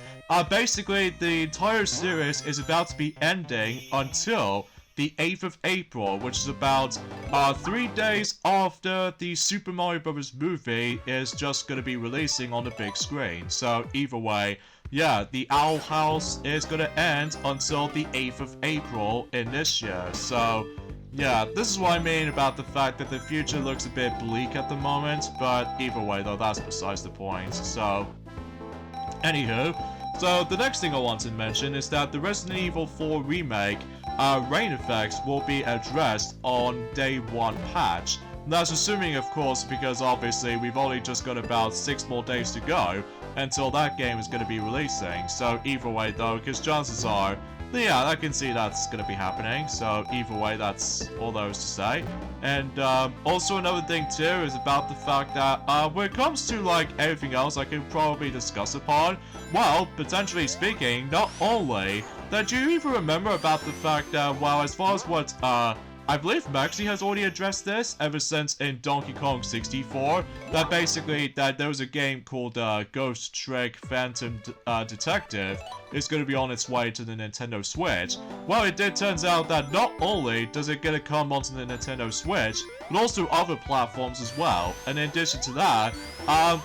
basically the entire series is about to be ending until the 8th of April, which is about 3 days after the Super Mario Bros. Movie is just going to be releasing on the big screen. So either way, yeah, The Owl House is going to end until the 8th of April in this year. So yeah, this is what I mean about the fact that the future looks a bit bleak at the moment, but either way though, that's besides the point. So, anywho, so the next thing I want to mention is that the Resident Evil 4 remake rain effects will be addressed on day 1 patch. That's assuming, of course, because obviously we've only just got about 6 more days to go until that game is going to be releasing. So either way though, because chances are, yeah, I can see that's going to be happening, so either way, that's all there is to say. And also another thing too is about the fact that when it comes to like everything else I could probably discuss upon, well, potentially speaking, not only that, do you even remember about the fact that, well, as far as what I believe Maxi has already addressed this ever since in Donkey Kong 64, that basically that there was a game called Ghost Trick Phantom Detective is going to be on its way to the Nintendo Switch. Well, it turns out that not only does it get to come onto the Nintendo Switch, but also other platforms as well. And in addition to that,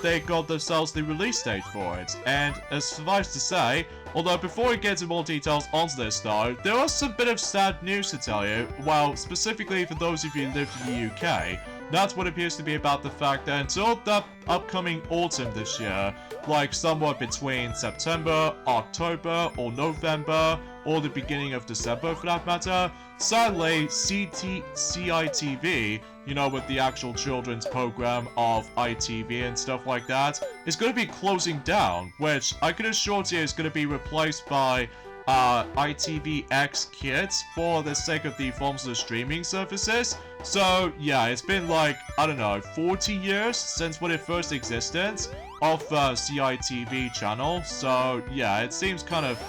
they got themselves the release date for it. And as suffice to say, although before we get into more details onto this though, there was some bit of sad news to tell you, well, specifically for those of you who live in the UK. That's what appears to be about the fact that until the upcoming autumn this year, like somewhat between September, October, or November, or the beginning of December for that matter, sadly, CITV, you know, with the actual children's program of ITV and stuff like that, is going to be closing down, which I can assure you is going to be replaced by ITVX Kids for the sake of the forms of the streaming services. So yeah, it's been like, I don't know, 40 years since when it first existed of CITV channel. So yeah, it seems kind of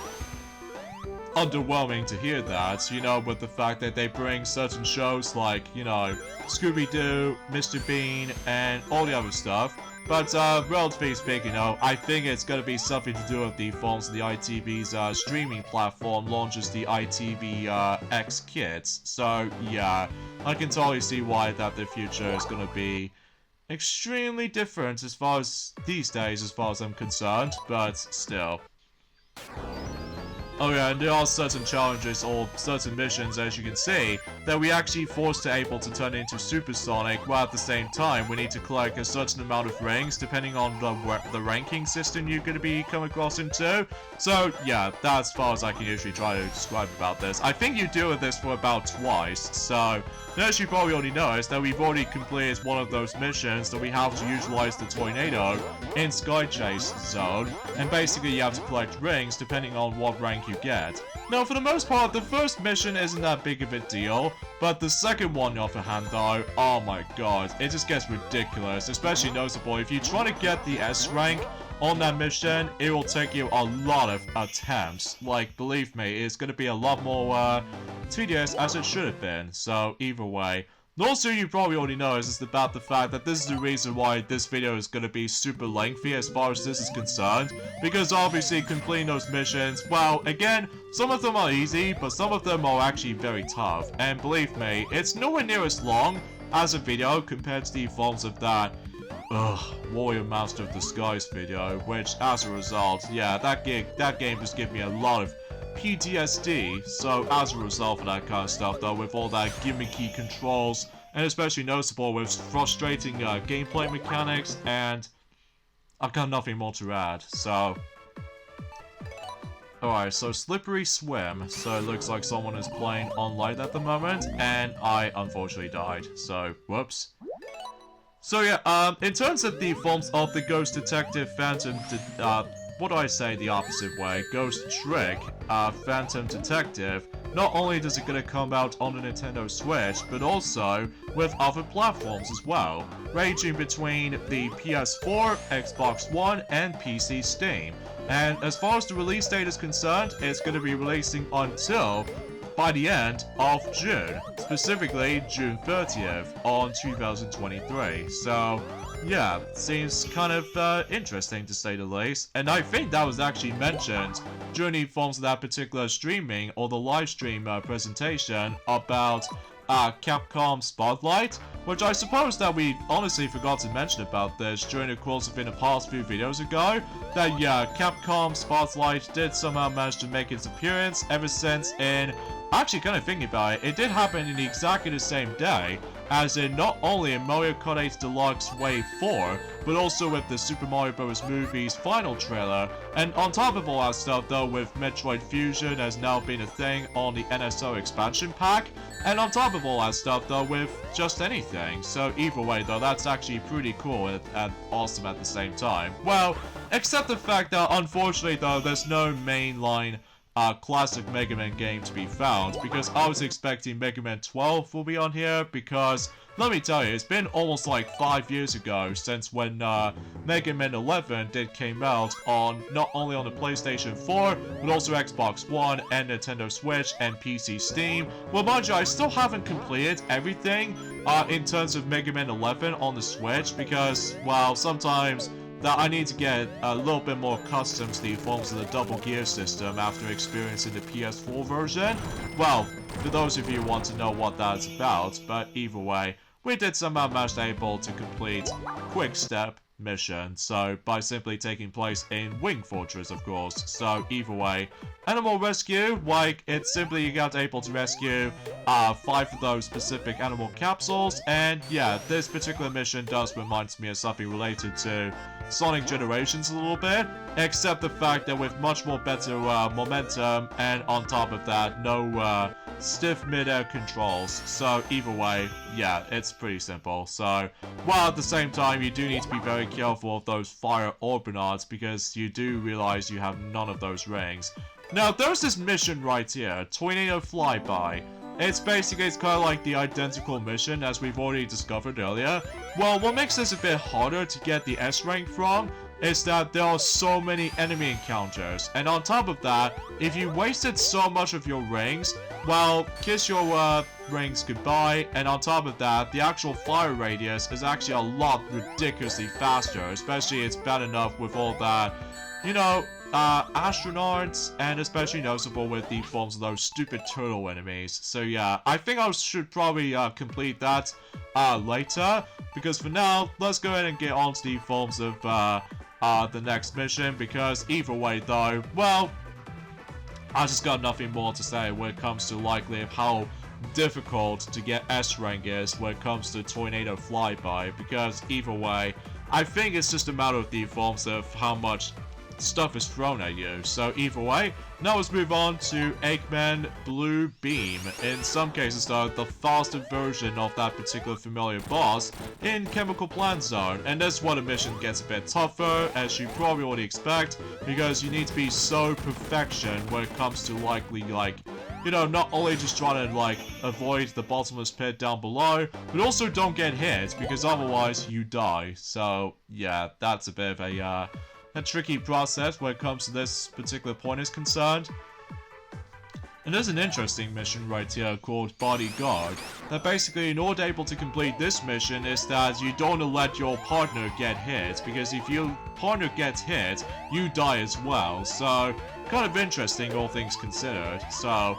underwhelming to hear that, you know, with the fact that they bring certain shows like, you know, Scooby-Doo, Mr. Bean, and all the other stuff. But relatively speaking, you know, I think it's going to be something to do with the forms of the ITV's streaming platform launches the ITV X Kids. So yeah, I can totally see why that the future is going to be extremely different as far as these days, as far as I'm concerned, but still. Oh yeah, and there are certain challenges or certain missions, as you can see, that we actually forced to able to turn into Supersonic, while at the same time we need to collect a certain amount of rings depending on the ranking system you're going to be coming across into. So yeah, that's as far as I can usually try to describe about this. I think you do this for about twice, so as you probably already noticed that we've already completed one of those missions that we have to utilize the Tornado in Sky Chase Zone, and basically you have to collect rings depending on what rank you get. Now for the most part, the first mission isn't that big of a deal, but the second one on the other hand though, oh my god, it just gets ridiculous, especially noticeable if you try to get the S rank on that mission, it will take you a lot of attempts. Like, believe me, it's going to be a lot more tedious as it should have been, so either way. And also, you probably already know is about the fact that this is the reason why this video is going to be super lengthy as far as this is concerned. Because obviously, completing those missions, well, again, some of them are easy, but some of them are actually very tough. And believe me, it's nowhere near as long as a video compared to the forms of that Warrior Master of the Skies video, which as a result, yeah, that game just gave me a lot of PTSD, so as a result of that kind of stuff though, with all that gimmicky controls, and especially noticeable with frustrating gameplay mechanics, and I've got nothing more to add, so. Alright, so Slippery Swim, so it looks like someone is playing online at the moment, and I unfortunately died, so whoops. So yeah, in terms of the forms of the Ghost Detective Phantom what do I say the opposite way, Ghost Trick, Phantom Detective, not only does it gonna come out on the Nintendo Switch, but also with other platforms as well, ranging between the PS4, Xbox One, and PC Steam. And as far as the release date is concerned, it's gonna be releasing until by the end of June, specifically June 30th on 2023. So yeah, seems kind of interesting to say the least. And I think that was actually mentioned during the forms of that particular streaming or the live stream presentation about Capcom Spotlight, which I suppose that we honestly forgot to mention about this during the course of in the past few videos ago, that yeah, Capcom Spotlight did somehow manage to make its appearance ever since in, actually kind of thinking about it, it did happen in exactly the same day, as in not only in Mario Kart 8 Deluxe Wave 4, but also with the Super Mario Bros. Movie's final trailer, and on top of all that stuff though, with Metroid Fusion has now been a thing on the NSO expansion pack, and on top of all that stuff though, with just anything. So either way though, that's actually pretty cool and awesome at the same time. Well, except the fact that unfortunately though, there's no mainline classic Mega Man game to be found, because I was expecting Mega Man 12 will be on here, because let me tell you, it's been almost like 5 years ago since when Mega Man 11 did came out on not only on the PlayStation 4, but also Xbox One and Nintendo Switch and PC Steam. Well, mind you, I still haven't completed everything in terms of Mega Man 11 on the Switch, because, well, sometimes that I need to get a little bit more accustomed to the forms of the double gear system after experiencing the PS4 version. Well, for those of you who want to know what that's about, but either way, we did somehow manage able to complete Quick Step mission, so by simply taking place in Wing Fortress, of course. So either way, animal rescue, like it's simply you got able to rescue 5 of those specific animal capsules, and yeah, this particular mission does remind me of something related to Sonic Generations a little bit, except the fact that with much more better momentum, and on top of that, no stiff mid-air controls. So either way, yeah, it's pretty simple. So, while at the same time, you do need to be very careful of those fire orbinauts, because you do realize you have none of those rings. Now, there's this mission right here, Tornado Flyby. It's basically, it's kind of like the identical mission as we've already discovered earlier. Well, what makes this a bit harder to get the S rank from is that there are so many enemy encounters, and on top of that, if you wasted so much of your rings, well, kiss your rings goodbye, and on top of that, the actual fire radius is actually a lot ridiculously faster, especially it's bad enough with all that, you know, astronauts, and especially noticeable with the forms of those stupid turtle enemies. So yeah, I think I should probably complete that later, because for now, let's go ahead and get on to the forms of the next mission, because either way though, well, I just got nothing more to say when it comes to likely of how difficult to get S rank is when it comes to Tornado Flyby, because either way, I think it's just a matter of the forms of how much stuff is thrown at you. So either way, now let's move on to Eggman Blue Beam. In some cases though, the faster version of that particular familiar boss in Chemical Plant Zone. And that's where the mission gets a bit tougher, as you probably already expect, because you need to be so perfection when it comes to likely, like, you know, not only just trying to, like, avoid the bottomless pit down below, but also don't get hit, because otherwise you die. So yeah, that's a bit of a tricky process when it comes to this particular point is concerned. And there's an interesting mission right here called Bodyguard, that basically in order able to complete this mission is that you don't let your partner get hit, because if your partner gets hit, you die as well. So kind of interesting, all things considered. So,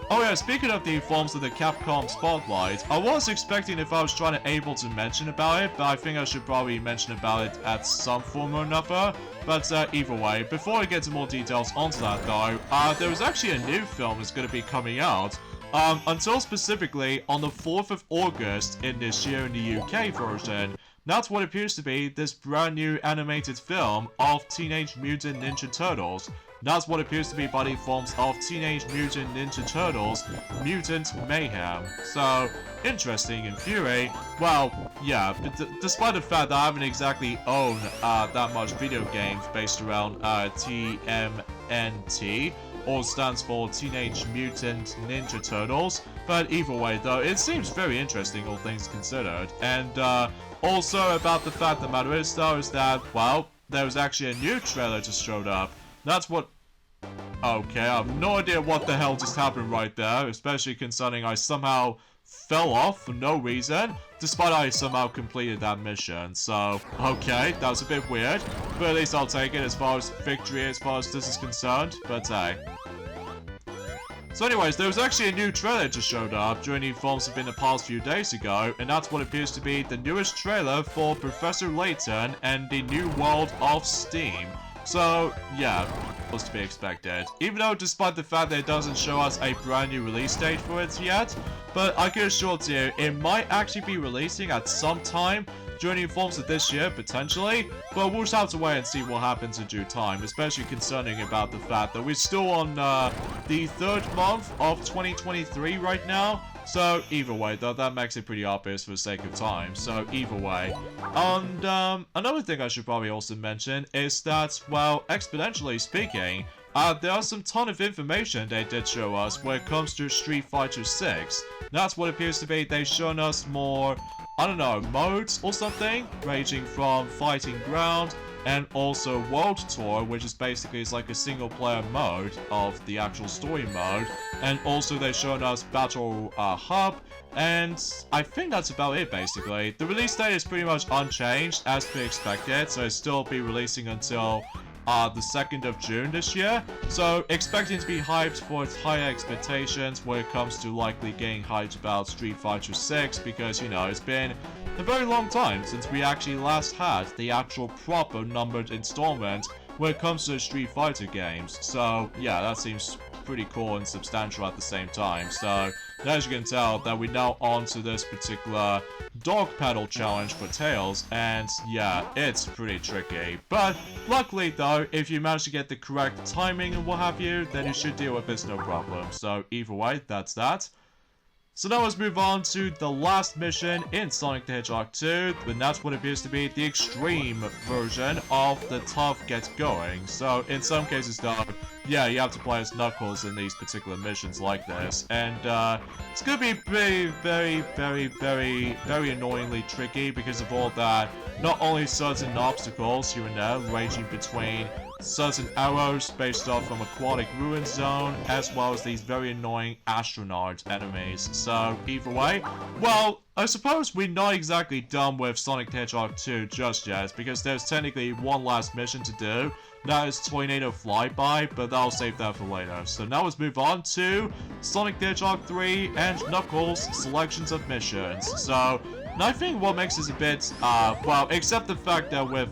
oh yeah, speaking of the forms of the Capcom Spotlight, I was expecting if I was trying to able to mention about it, but I think I should probably mention about it at some form or another. But either way, before I get to more details onto that though, there was actually a new film that's going to be coming out, until specifically on the 4th of August in this year in the UK version. That's what appears to be this brand new animated film of Teenage Mutant Ninja Turtles. That's what appears to be body forms of Teenage Mutant Ninja Turtles Mutant Mayhem. So, interesting in theory. Well, yeah, but despite the fact that I haven't exactly owned that much video games based around TMNT, or stands for Teenage Mutant Ninja Turtles, but either way though, it seems very interesting all things considered. And also about the fact the matter is though is that, well, there was actually a new trailer just showed up. That's what... Okay, I have no idea what the hell just happened right there, especially concerning I somehow fell off for no reason, despite I somehow completed that mission. So, okay, that was a bit weird, but at least I'll take it as far as victory as far as this is concerned, but hey. So anyways, there was actually a new trailer just showed up during the informs have been the past few days ago, and that's what appears to be the newest trailer for Professor Layton and the new world of Steam. So, yeah, was to be expected. Even though, despite the fact that it doesn't show us a brand new release date for it yet, but I can assure you, it might actually be releasing at some time during the informs of this year, potentially, but we'll just have to wait and see what happens in due time, especially concerning about the fact that we're still on the third month of 2023 right now. So, either way, though, that makes it pretty obvious for the sake of time. So, either way. And, another thing I should probably also mention is that, well, exponentially speaking, there are some ton of information they did show us when it comes to Street Fighter 6. That's what appears to be they've shown us more, I don't know, modes or something, ranging from Fighting Ground and also World Tour, which is basically it's like a single player mode of the actual story mode, and also they've shown us Battle Hub, and I think that's about it basically. The release date is pretty much unchanged as per expected, so it'll still be releasing until the 2nd of June this year, so expecting to be hyped for its higher expectations when it comes to likely getting hyped about Street Fighter 6, because, you know, it's been a very long time since we actually last had the actual proper numbered installment when it comes to Street Fighter games. So, yeah, that seems pretty cool and substantial at the same time. So, as you can tell, that we're now on to this particular dog paddle challenge for Tails, and yeah, it's pretty tricky. But luckily though, if you manage to get the correct timing and what have you, then you should deal with this no problem. So either way, that's that. So now let's move on to the last mission in Sonic the Hedgehog 2, and that's what appears to be the extreme version of the Tough Get Going. So in some cases though, yeah, you have to play as Knuckles in these particular missions like this, and it's gonna be very annoyingly tricky because of all that, not only certain obstacles here and there ranging between certain arrows based off from Aquatic Ruin Zone, as well as these very annoying astronaut enemies. So, either way, well, I suppose we're not exactly done with Sonic the Hedgehog 2 just yet, because there's technically one last mission to do. That is Tornado Flyby, but I'll save that for later. So now let's move on to Sonic the Hedgehog 3 and Knuckles selections of missions. So, and I think what makes this a bit, well, except the fact that with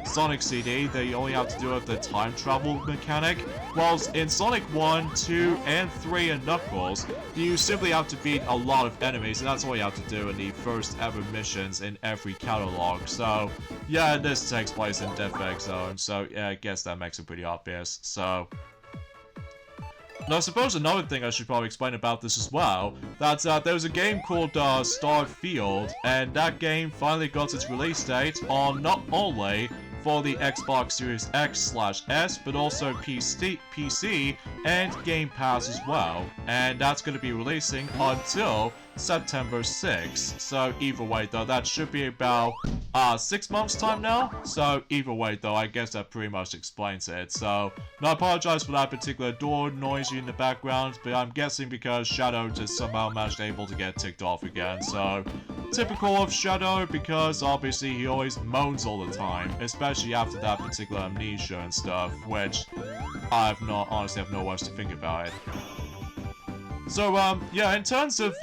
Sonic CD, they only have to do with the time travel mechanic, whilst in Sonic 1, 2, and 3 and Knuckles, you simply have to beat a lot of enemies, and that's all you have to do in the first ever missions in every catalog. So, yeah, this takes place in Death Egg Zone, so yeah, I guess that makes it pretty obvious. So, now, I suppose another thing I should probably explain about this as well, that there was a game called Starfield, and that game finally got its release date on not only for the Xbox Series X/S, but also PC and Game Pass as well. And that's going to be releasing until September 6th. So either way though, that should be about 6 months time now. So either way though, I guess that pretty much explains it. So now I apologize for that particular door noise in the background, but I'm guessing because Shadow just somehow managed able to get ticked off again. So typical of Shadow, because obviously he always moans all the time, especially after that particular amnesia and stuff, which I honestly have no words to think about it. So, yeah, in terms of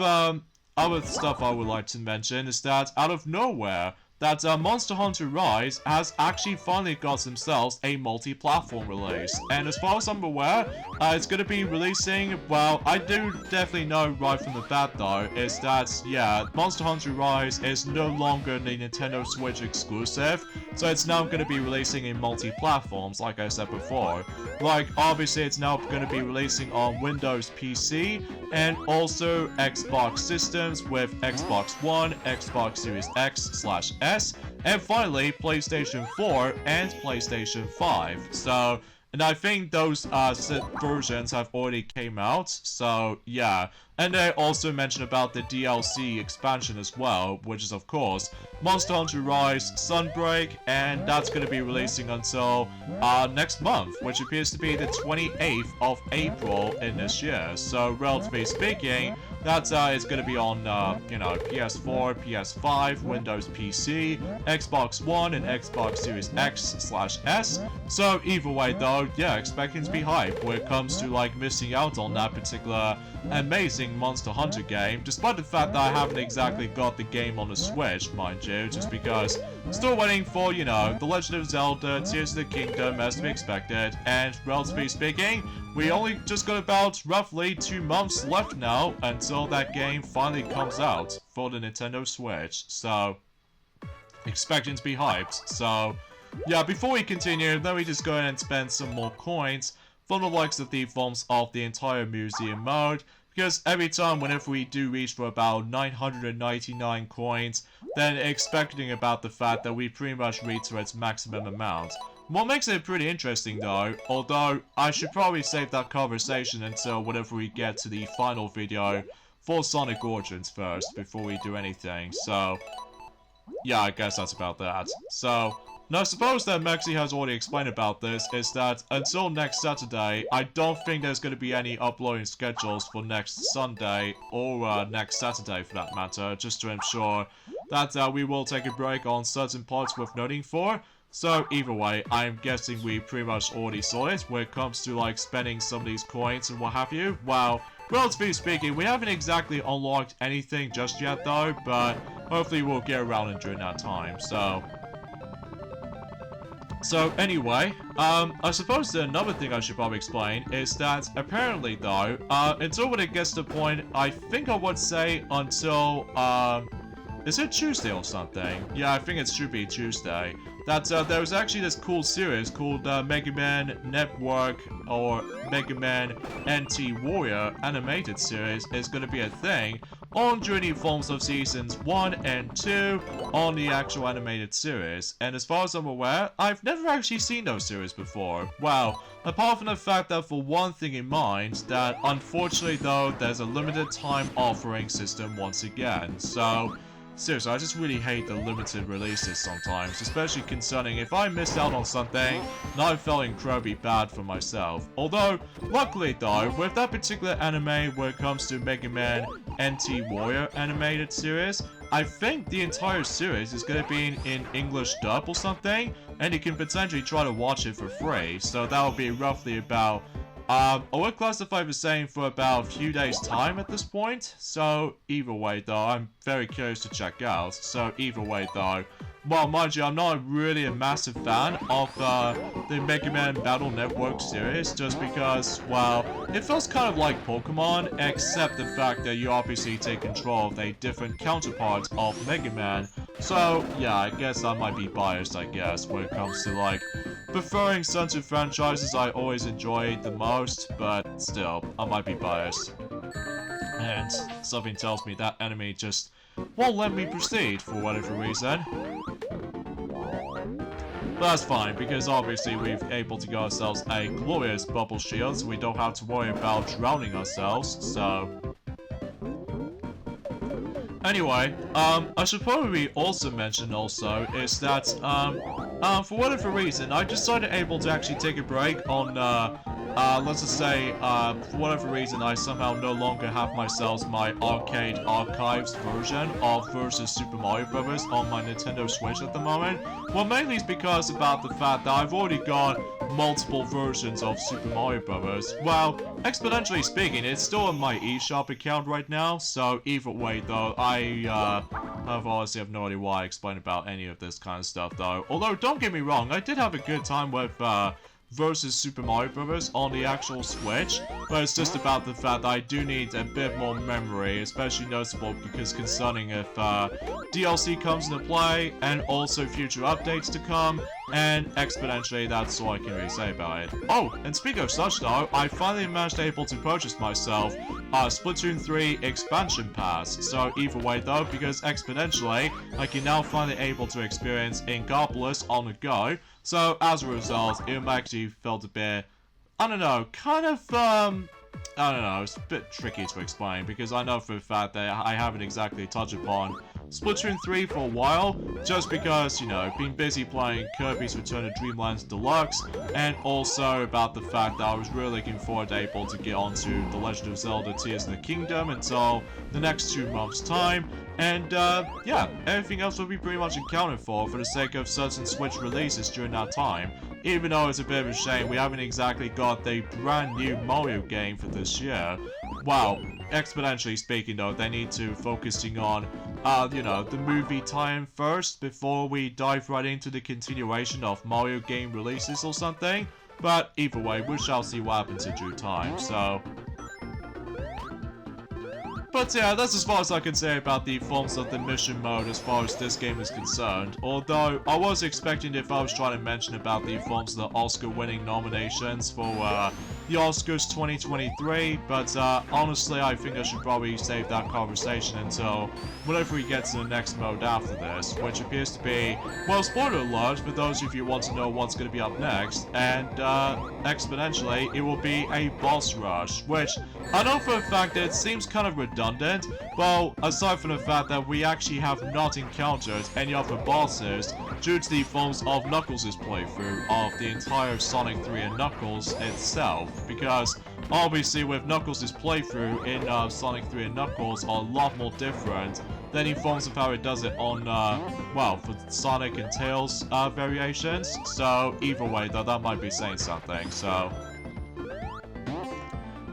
other stuff I would like to mention is that out of nowhere, that Monster Hunter Rise has actually finally got themselves a multi-platform release. And as far as I'm aware, it's going to be releasing, well, I do definitely know right from the bat though, is that, yeah, Monster Hunter Rise is no longer the Nintendo Switch exclusive, so it's now going to be releasing in multi-platforms, like I said before. Like, obviously it's now going to be releasing on Windows PC, and also Xbox systems with Xbox One, Xbox Series X/S, and finally PlayStation 4 and PlayStation 5. So, and I think those versions have already came out, so yeah. And they also mentioned about the DLC expansion as well, which is of course Monster Hunter Rise Sunbreak, and that's going to be releasing until next month, which appears to be the 28th of April in this year. So relatively speaking, that is going to be on, you know, PS4, PS5, Windows PC, Xbox One, and Xbox Series X/S. So either way though, yeah, expecting to be hyped when it comes to like missing out on that particular amazing Monster Hunter game, despite the fact that I haven't exactly got the game on the Switch, mind you, just because still waiting for, you know, The Legend of Zelda, Tears of the Kingdom as to be expected, and relatively speaking, we only just got about roughly 2 months left now until that game finally comes out for the Nintendo Switch, so expecting to be hyped. So yeah, before we continue, let me just go ahead and spend some more coins from the likes of the forms of the entire museum mode, because every time whenever we do reach for about 999 coins, then expecting about the fact that we pretty much reach to its maximum amount. What makes it pretty interesting though, although I should probably save that conversation until whenever we get to the final video for Sonic Origins first, before we do anything, so yeah, I guess that's about that. So, now I suppose that Mexi has already explained about this, is that until next Saturday, I don't think there's going to be any uploading schedules for next Sunday, or next Saturday for that matter, just to ensure that we will take a break on certain parts worth noting for. So either way, I'm guessing we pretty much already saw it when it comes to like spending some of these coins and what have you. Well, relatively speaking, we haven't exactly unlocked anything just yet though, but hopefully we'll get around it during that time, So anyway, I suppose another thing I should probably explain is that apparently though, until when it gets to the point, I think I would say until, is it Tuesday or something? Yeah, I think it should be Tuesday. That there was actually this cool series called Mega Man Network or Mega Man NT Warrior animated series is going to be a thing on Journey Forms of Seasons 1 and 2 on the actual animated series. And as far as I'm aware, I've never actually seen those series before. Well, apart from the fact that for one thing in mind, that unfortunately though, there's a limited time offering system once again. So seriously, I just really hate the limited releases sometimes, especially concerning if I missed out on something, now I felt incredibly bad for myself. Although, luckily though, with that particular anime where it comes to Mega Man NT Warrior animated series, I think the entire series is going to be in English dub or something, and you can potentially try to watch it for free, so that will be roughly about I would classify the same for about a few days time at this point, so either way though, I'm very curious to check out, so either way though, well mind you, I'm not really a massive fan of the Mega Man Battle Network series, just because, well, it feels kind of like Pokemon, except the fact that you obviously take control of a different counterpart of Mega Man, so yeah, I guess I might be biased, I guess, when it comes to like preferring certain franchises I always enjoy the most, but still, I might be biased. And something tells me that anime just won't let me proceed for whatever reason. But that's fine, because obviously we've able to get ourselves a glorious bubble shield, so we don't have to worry about drowning ourselves, so anyway, I should probably also mention also is that, for whatever reason, I decided able to actually take a break on, let's just say, for whatever reason, I somehow no longer have myself my arcade archives version of versus Super Mario Bros. On my Nintendo Switch at the moment. Well, mainly it's because about the fact that I've already got multiple versions of Super Mario Bros. Well, exponentially speaking, it's still on my eShop account right now, so either way though, I honestly have no idea why I explain about any of this kind of stuff though. Although, don't get me wrong, I did have a good time with, versus Super Mario Bros. On the actual Switch, but it's just about the fact that I do need a bit more memory, especially noticeable because concerning if DLC comes into play, and also future updates to come, and exponentially that's all I can really say about it. Oh, and speaking of such though, I finally managed able to purchase myself Splatoon 3 expansion pass, so either way though, because exponentially, I can now finally able to experience Inkopolis on the go. So, as a result, it actually felt a bit, I don't know, kind of, I don't know, it's a bit tricky to explain, because I know for a fact that I haven't exactly touched upon Splatoon 3 for a while, just because, you know, been busy playing Kirby's Return to Dreamland Deluxe, and also about the fact that I was really looking forward to able to get onto The Legend of Zelda Tears of the Kingdom until the next 2 months' time. And, yeah, everything else will be pretty much accounted for the sake of certain Switch releases during that time. Even though it's a bit of a shame we haven't exactly got the brand new Mario game for this year. Wow, exponentially speaking though, they need to focusing on, you know, the movie tie-in first before we dive right into the continuation of Mario game releases or something. But either way, we shall see what happens in due time, so... But yeah, that's as far as I can say about the forms of the mission mode as far as this game is concerned. Although, I was expecting if I was trying to mention about the forms of the Oscar-winning nominations for the Oscars 2023, but honestly, I think I should probably save that conversation until whenever we get to the next mode after this, which appears to be, well, spoiler alert for those of you who want to know what's going to be up next, and exponentially, it will be a boss rush, which I know for a fact that it seems kind of redundant. Well, aside from the fact that we actually have not encountered any other bosses due to the forms of Knuckles' playthrough of the entire Sonic 3 and Knuckles itself, because obviously with Knuckles' playthrough in Sonic 3 and Knuckles are a lot more different than in forms of how it does it on, well, for Sonic and Tails variations. So either way though, that might be saying something, so...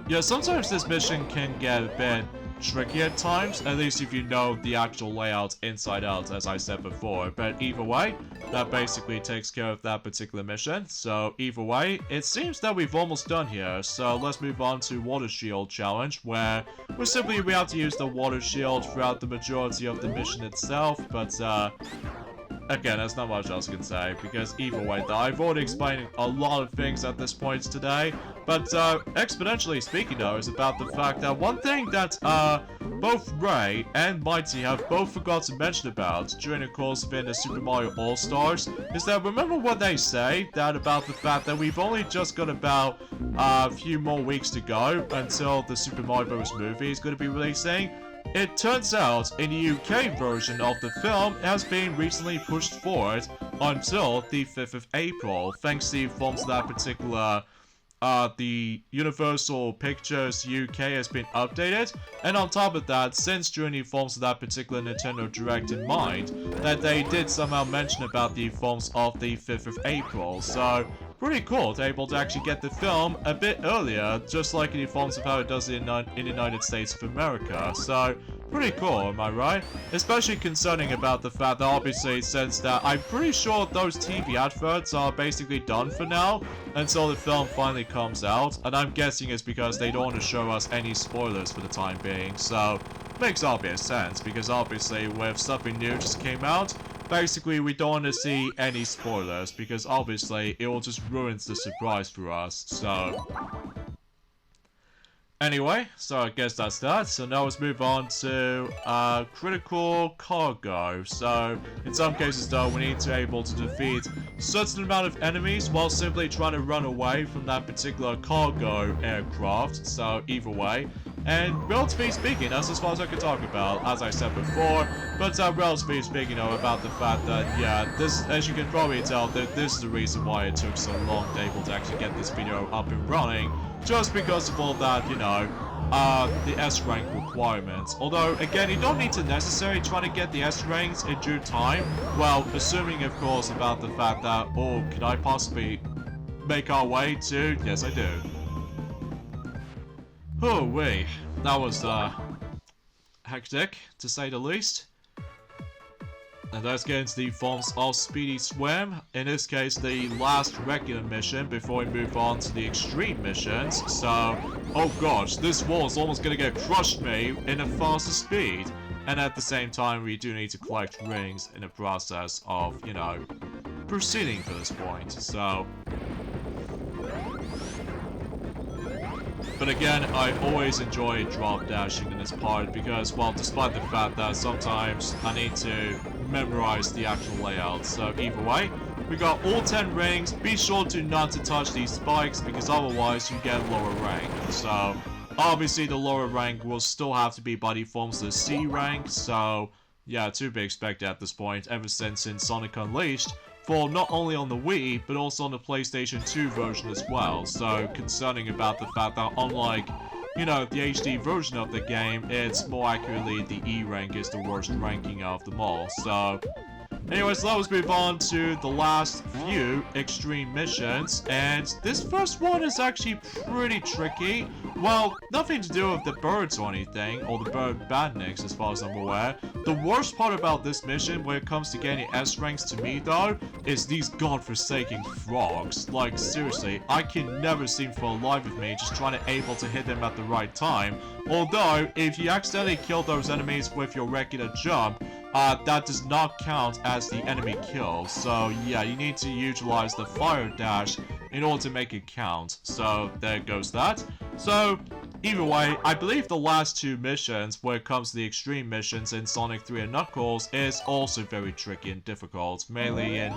Yeah, sometimes this mission can get a bit tricky at times, at least if you know the actual layout inside out, as I said before. But either way, that basically takes care of that particular mission. So either way, it seems that we've almost done here. So let's move on to Water Shield Challenge, where we have to use the Water Shield throughout the majority of the mission itself. But again, there's not much else I can say, because either way though, I've already explained a lot of things at this point today, but exponentially speaking though, is about the fact that one thing that both Ray and Mighty have both forgot to mention about during the course of the Super Mario All-Stars, is that remember what they say, that about the fact that we've only just got about a few more weeks to go until the Super Mario Bros. Movie is going to be releasing? It turns out, in the UK version of the film, it has been recently pushed forward until the 5th of April, thanks to the forms of that particular, the Universal Pictures UK has been updated, and on top of that, since during the forms of that particular Nintendo Direct in mind, that they did somehow mention about the forms of the 5th of April, so... pretty cool to able to actually get the film a bit earlier, just like in the forms of how it does in the United States of America. So, pretty cool, am I right? Especially concerning about the fact that obviously since that I'm pretty sure those TV adverts are basically done for now until the film finally comes out, and I'm guessing it's because they don't want to show us any spoilers for the time being, so makes obvious sense, because obviously with something new just came out, basically we don't want to see any spoilers, because obviously it will just ruin the surprise for us, so... Anyway, so I guess that's that. So now let's move on to critical cargo. So in some cases though, we need to be able to defeat a certain amount of enemies while simply trying to run away from that particular cargo aircraft. So either way. And relatively speaking, that's as far as I can talk about, as I said before. But relatively speaking, about the fact that, yeah, this, as you can probably tell, that this is the reason why it took so long to be able to actually get this video up and running. Just because of all that, the S rank requirements. Although, again, you don't need to necessarily try to get the S ranks in due time. Well, assuming, of course, about the fact that, oh, can I possibly make our way to? Yes, I do. Oh, wait. That was, hectic, to say the least. And let's get into the forms of Speedy Swim. In this case, the last regular mission before we move on to the extreme missions. So, oh gosh, this wall is almost gonna get crushed me in a faster speed. And at the same time, we do need to collect rings in the process of, proceeding to this point. So, but again, I always enjoy drop dashing in this part because, well, despite the fact that sometimes I need to memorize the actual layout. So either way, we got all 10 rings. Be sure to not to touch these spikes because otherwise you get lower rank. So obviously the lower rank will still have to be by default the C rank. So yeah, to be expected at this point ever since in Sonic Unleashed. For not only on the Wii, but also on the PlayStation 2 version as well. So, concerning about the fact that unlike, the HD version of the game, it's more accurately the E rank is the worst ranking of them all. So, anyways, let's move on to the last few extreme missions. And this first one is actually pretty tricky. Well, nothing to do with the birds or anything, or the bird badniks as far as I'm aware. The worst part about this mission when it comes to getting S ranks to me though, is these godforsaken frogs. Like seriously, I can never seem for the life of me just trying to able to hit them at the right time. Although, if you accidentally kill those enemies with your regular jump, that does not count as the enemy kill. So yeah, you need to utilize the fire dash in order to make it count. So there goes that. So either way, I believe the last two missions, where it comes to the extreme missions in Sonic 3 and Knuckles, is also very tricky and difficult. Mainly in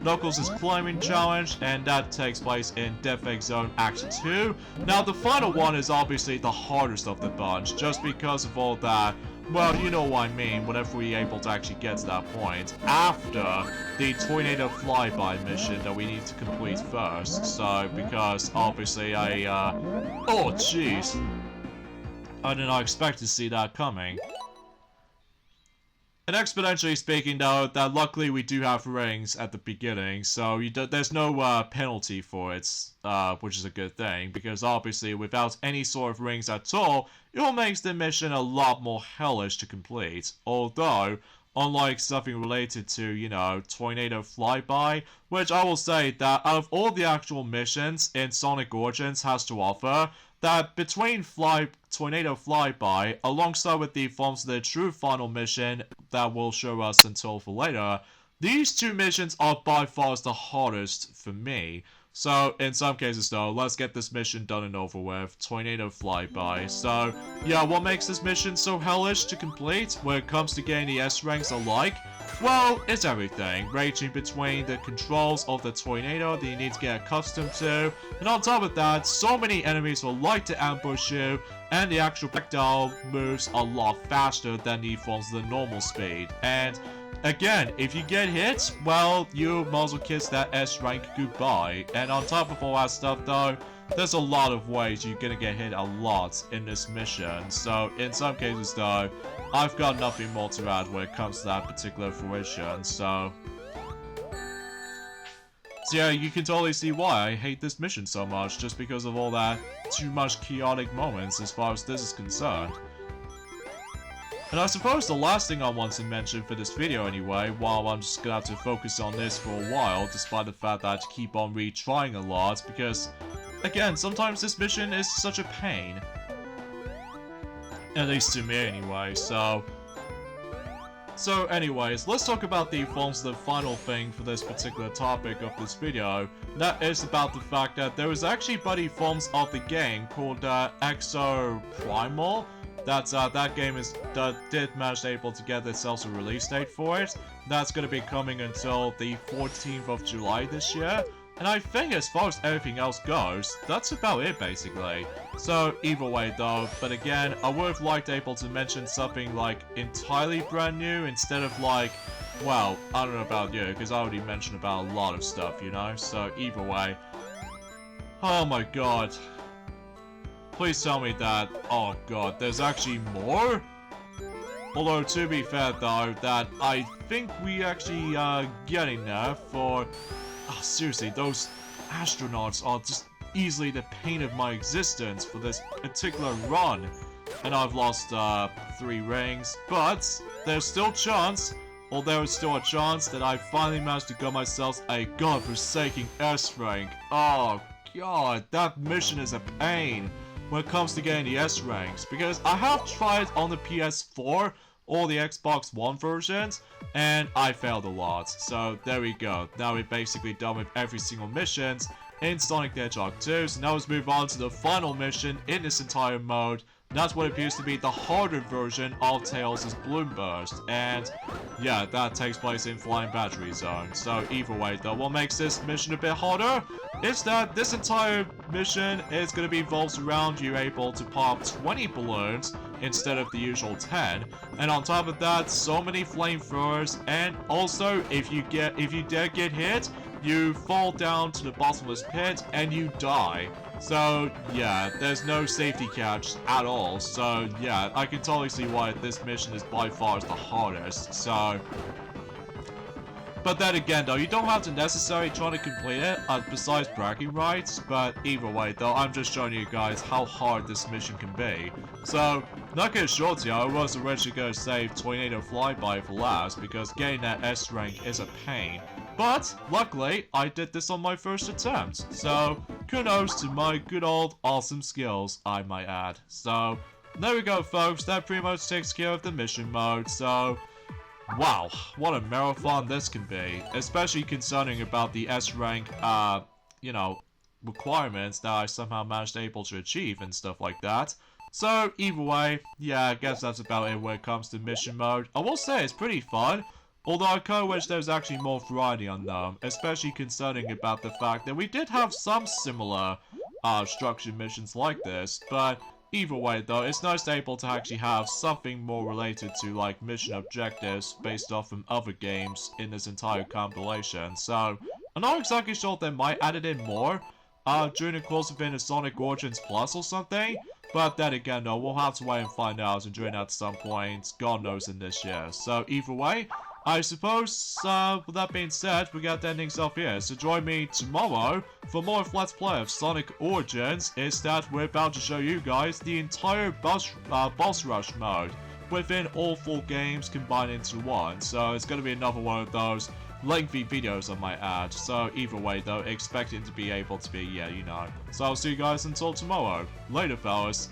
Knuckles' climbing challenge, and that takes place in Defect Zone Act 2. Now the final one is obviously the hardest of the bunch, just because of all that. Well, you know what I mean, whenever we're able to actually get to that point, after the Tornado Flyby mission that we need to complete first. So, because obviously oh jeez, I did not expect to see that coming. And exponentially speaking though, that luckily we do have rings at the beginning, so there's no penalty for it, which is a good thing, because obviously without any sort of rings at all, it will make the mission a lot more hellish to complete. Although, unlike something related to, Tornado Flyby, which I will say that out of all the actual missions in Sonic Origins has to offer, that between Tornado Flyby, alongside with the forms of the true final mission that will show us until for later, these two missions are by far the hardest for me. So, in some cases though, let's get this mission done and over with. Tornado Flyby. So, yeah, what makes this mission so hellish to complete when it comes to getting the S ranks alike? Well, it's everything, ranging between the controls of the tornado that you need to get accustomed to, and on top of that, so many enemies will like to ambush you, and the actual projectile moves a lot faster than the forms of the normal speed. And again, if you get hit, well, you might as well kiss that S rank goodbye. And on top of all that stuff though, there's a lot of ways you're gonna get hit a lot in this mission. So in some cases though, I've got nothing more to add when it comes to that particular fruition. So yeah, you can totally see why I hate this mission so much, just because of all that too much chaotic moments as far as this is concerned. And I suppose the last thing I want to mention for this video anyway, while I'm just gonna have to focus on this for a while, despite the fact that I have to keep on retrying a lot, because, again, sometimes this mission is such a pain. At least to me anyway, so So anyways, let's talk about the final thing for this particular topic of this video. That is about the fact that there is actually buddy forms of the game called Exo Primal. That game did manage able to get themselves a release date for it. That's going to be coming until the 14th of July this year. And I think as far as everything else goes, that's about it basically. So either way though, but again, I would have liked able to mention something like entirely brand new instead of like, well, I don't know about you, because I already mentioned about a lot of stuff, you know? So either way. Oh my god. Please tell me that, oh god, there's actually more? Although to be fair though, that I think we actually are getting there for... Oh, seriously, those astronauts are just easily the pain of my existence for this particular run. And I've lost 3 rings, but there's still a chance that I finally managed to get myself a godforsaken S rank. Oh god, that mission is a pain when it comes to getting the S ranks, because I have tried on the PS4 or the Xbox One versions, and I failed a lot. So there we go. Now we're basically done with every single missions in Sonic the Hedgehog 2. So now let's move on to the final mission in this entire mode. That's what appears to be the harder version of Tails' Bloom Burst. And yeah, that takes place in Flying Battery Zone. So either way though, what makes this mission a bit harder is that this entire mission is going to be involved around you able to pop 20 balloons instead of the usual 10. And on top of that, so many flamethrowers, and also if you dare get hit, you fall down to the bottomless pit and you die. So yeah, there's no safety catch at all. So yeah, I can totally see why this mission is by far the hardest. So, but then again though, you don't have to necessarily try to complete it besides bragging rights. But either way though, I'm just showing you guys how hard this mission can be. So, not gonna short to you, I was originally gonna save Tornado Flyby for last because getting that S rank is a pain. But luckily, I did this on my first attempt. So, kudos to my good old awesome skills, I might add. So, there we go folks, that pretty much takes care of the mission mode. So, wow, what a marathon this can be. Especially concerning about the S rank, you know, requirements that I somehow managed able to achieve and stuff like that. So, either way, yeah, I guess that's about it when it comes to mission mode. I will say it's pretty fun. Although I kinda wish there was actually more variety on them, especially concerning about the fact that we did have some similar structured missions like this, but either way though, it's nice able to actually have something more related to like mission objectives based off from other games in this entire compilation. So, I'm not exactly sure if they might add it in more during the course of the Sonic Origins Plus or something, but then again though, we'll have to wait and find out and during at some point, God knows in this year. So either way, I suppose, with that being said, we got the endings off here. So join me tomorrow for more Let's Play of Sonic Origins. Instead, we're about to show you guys the entire boss rush mode within all 4 games combined into one. So it's going to be another one of those lengthy videos I might add. So either way though, expect it to be able to be, yeah, you know. So I'll see you guys until tomorrow. Later fellas.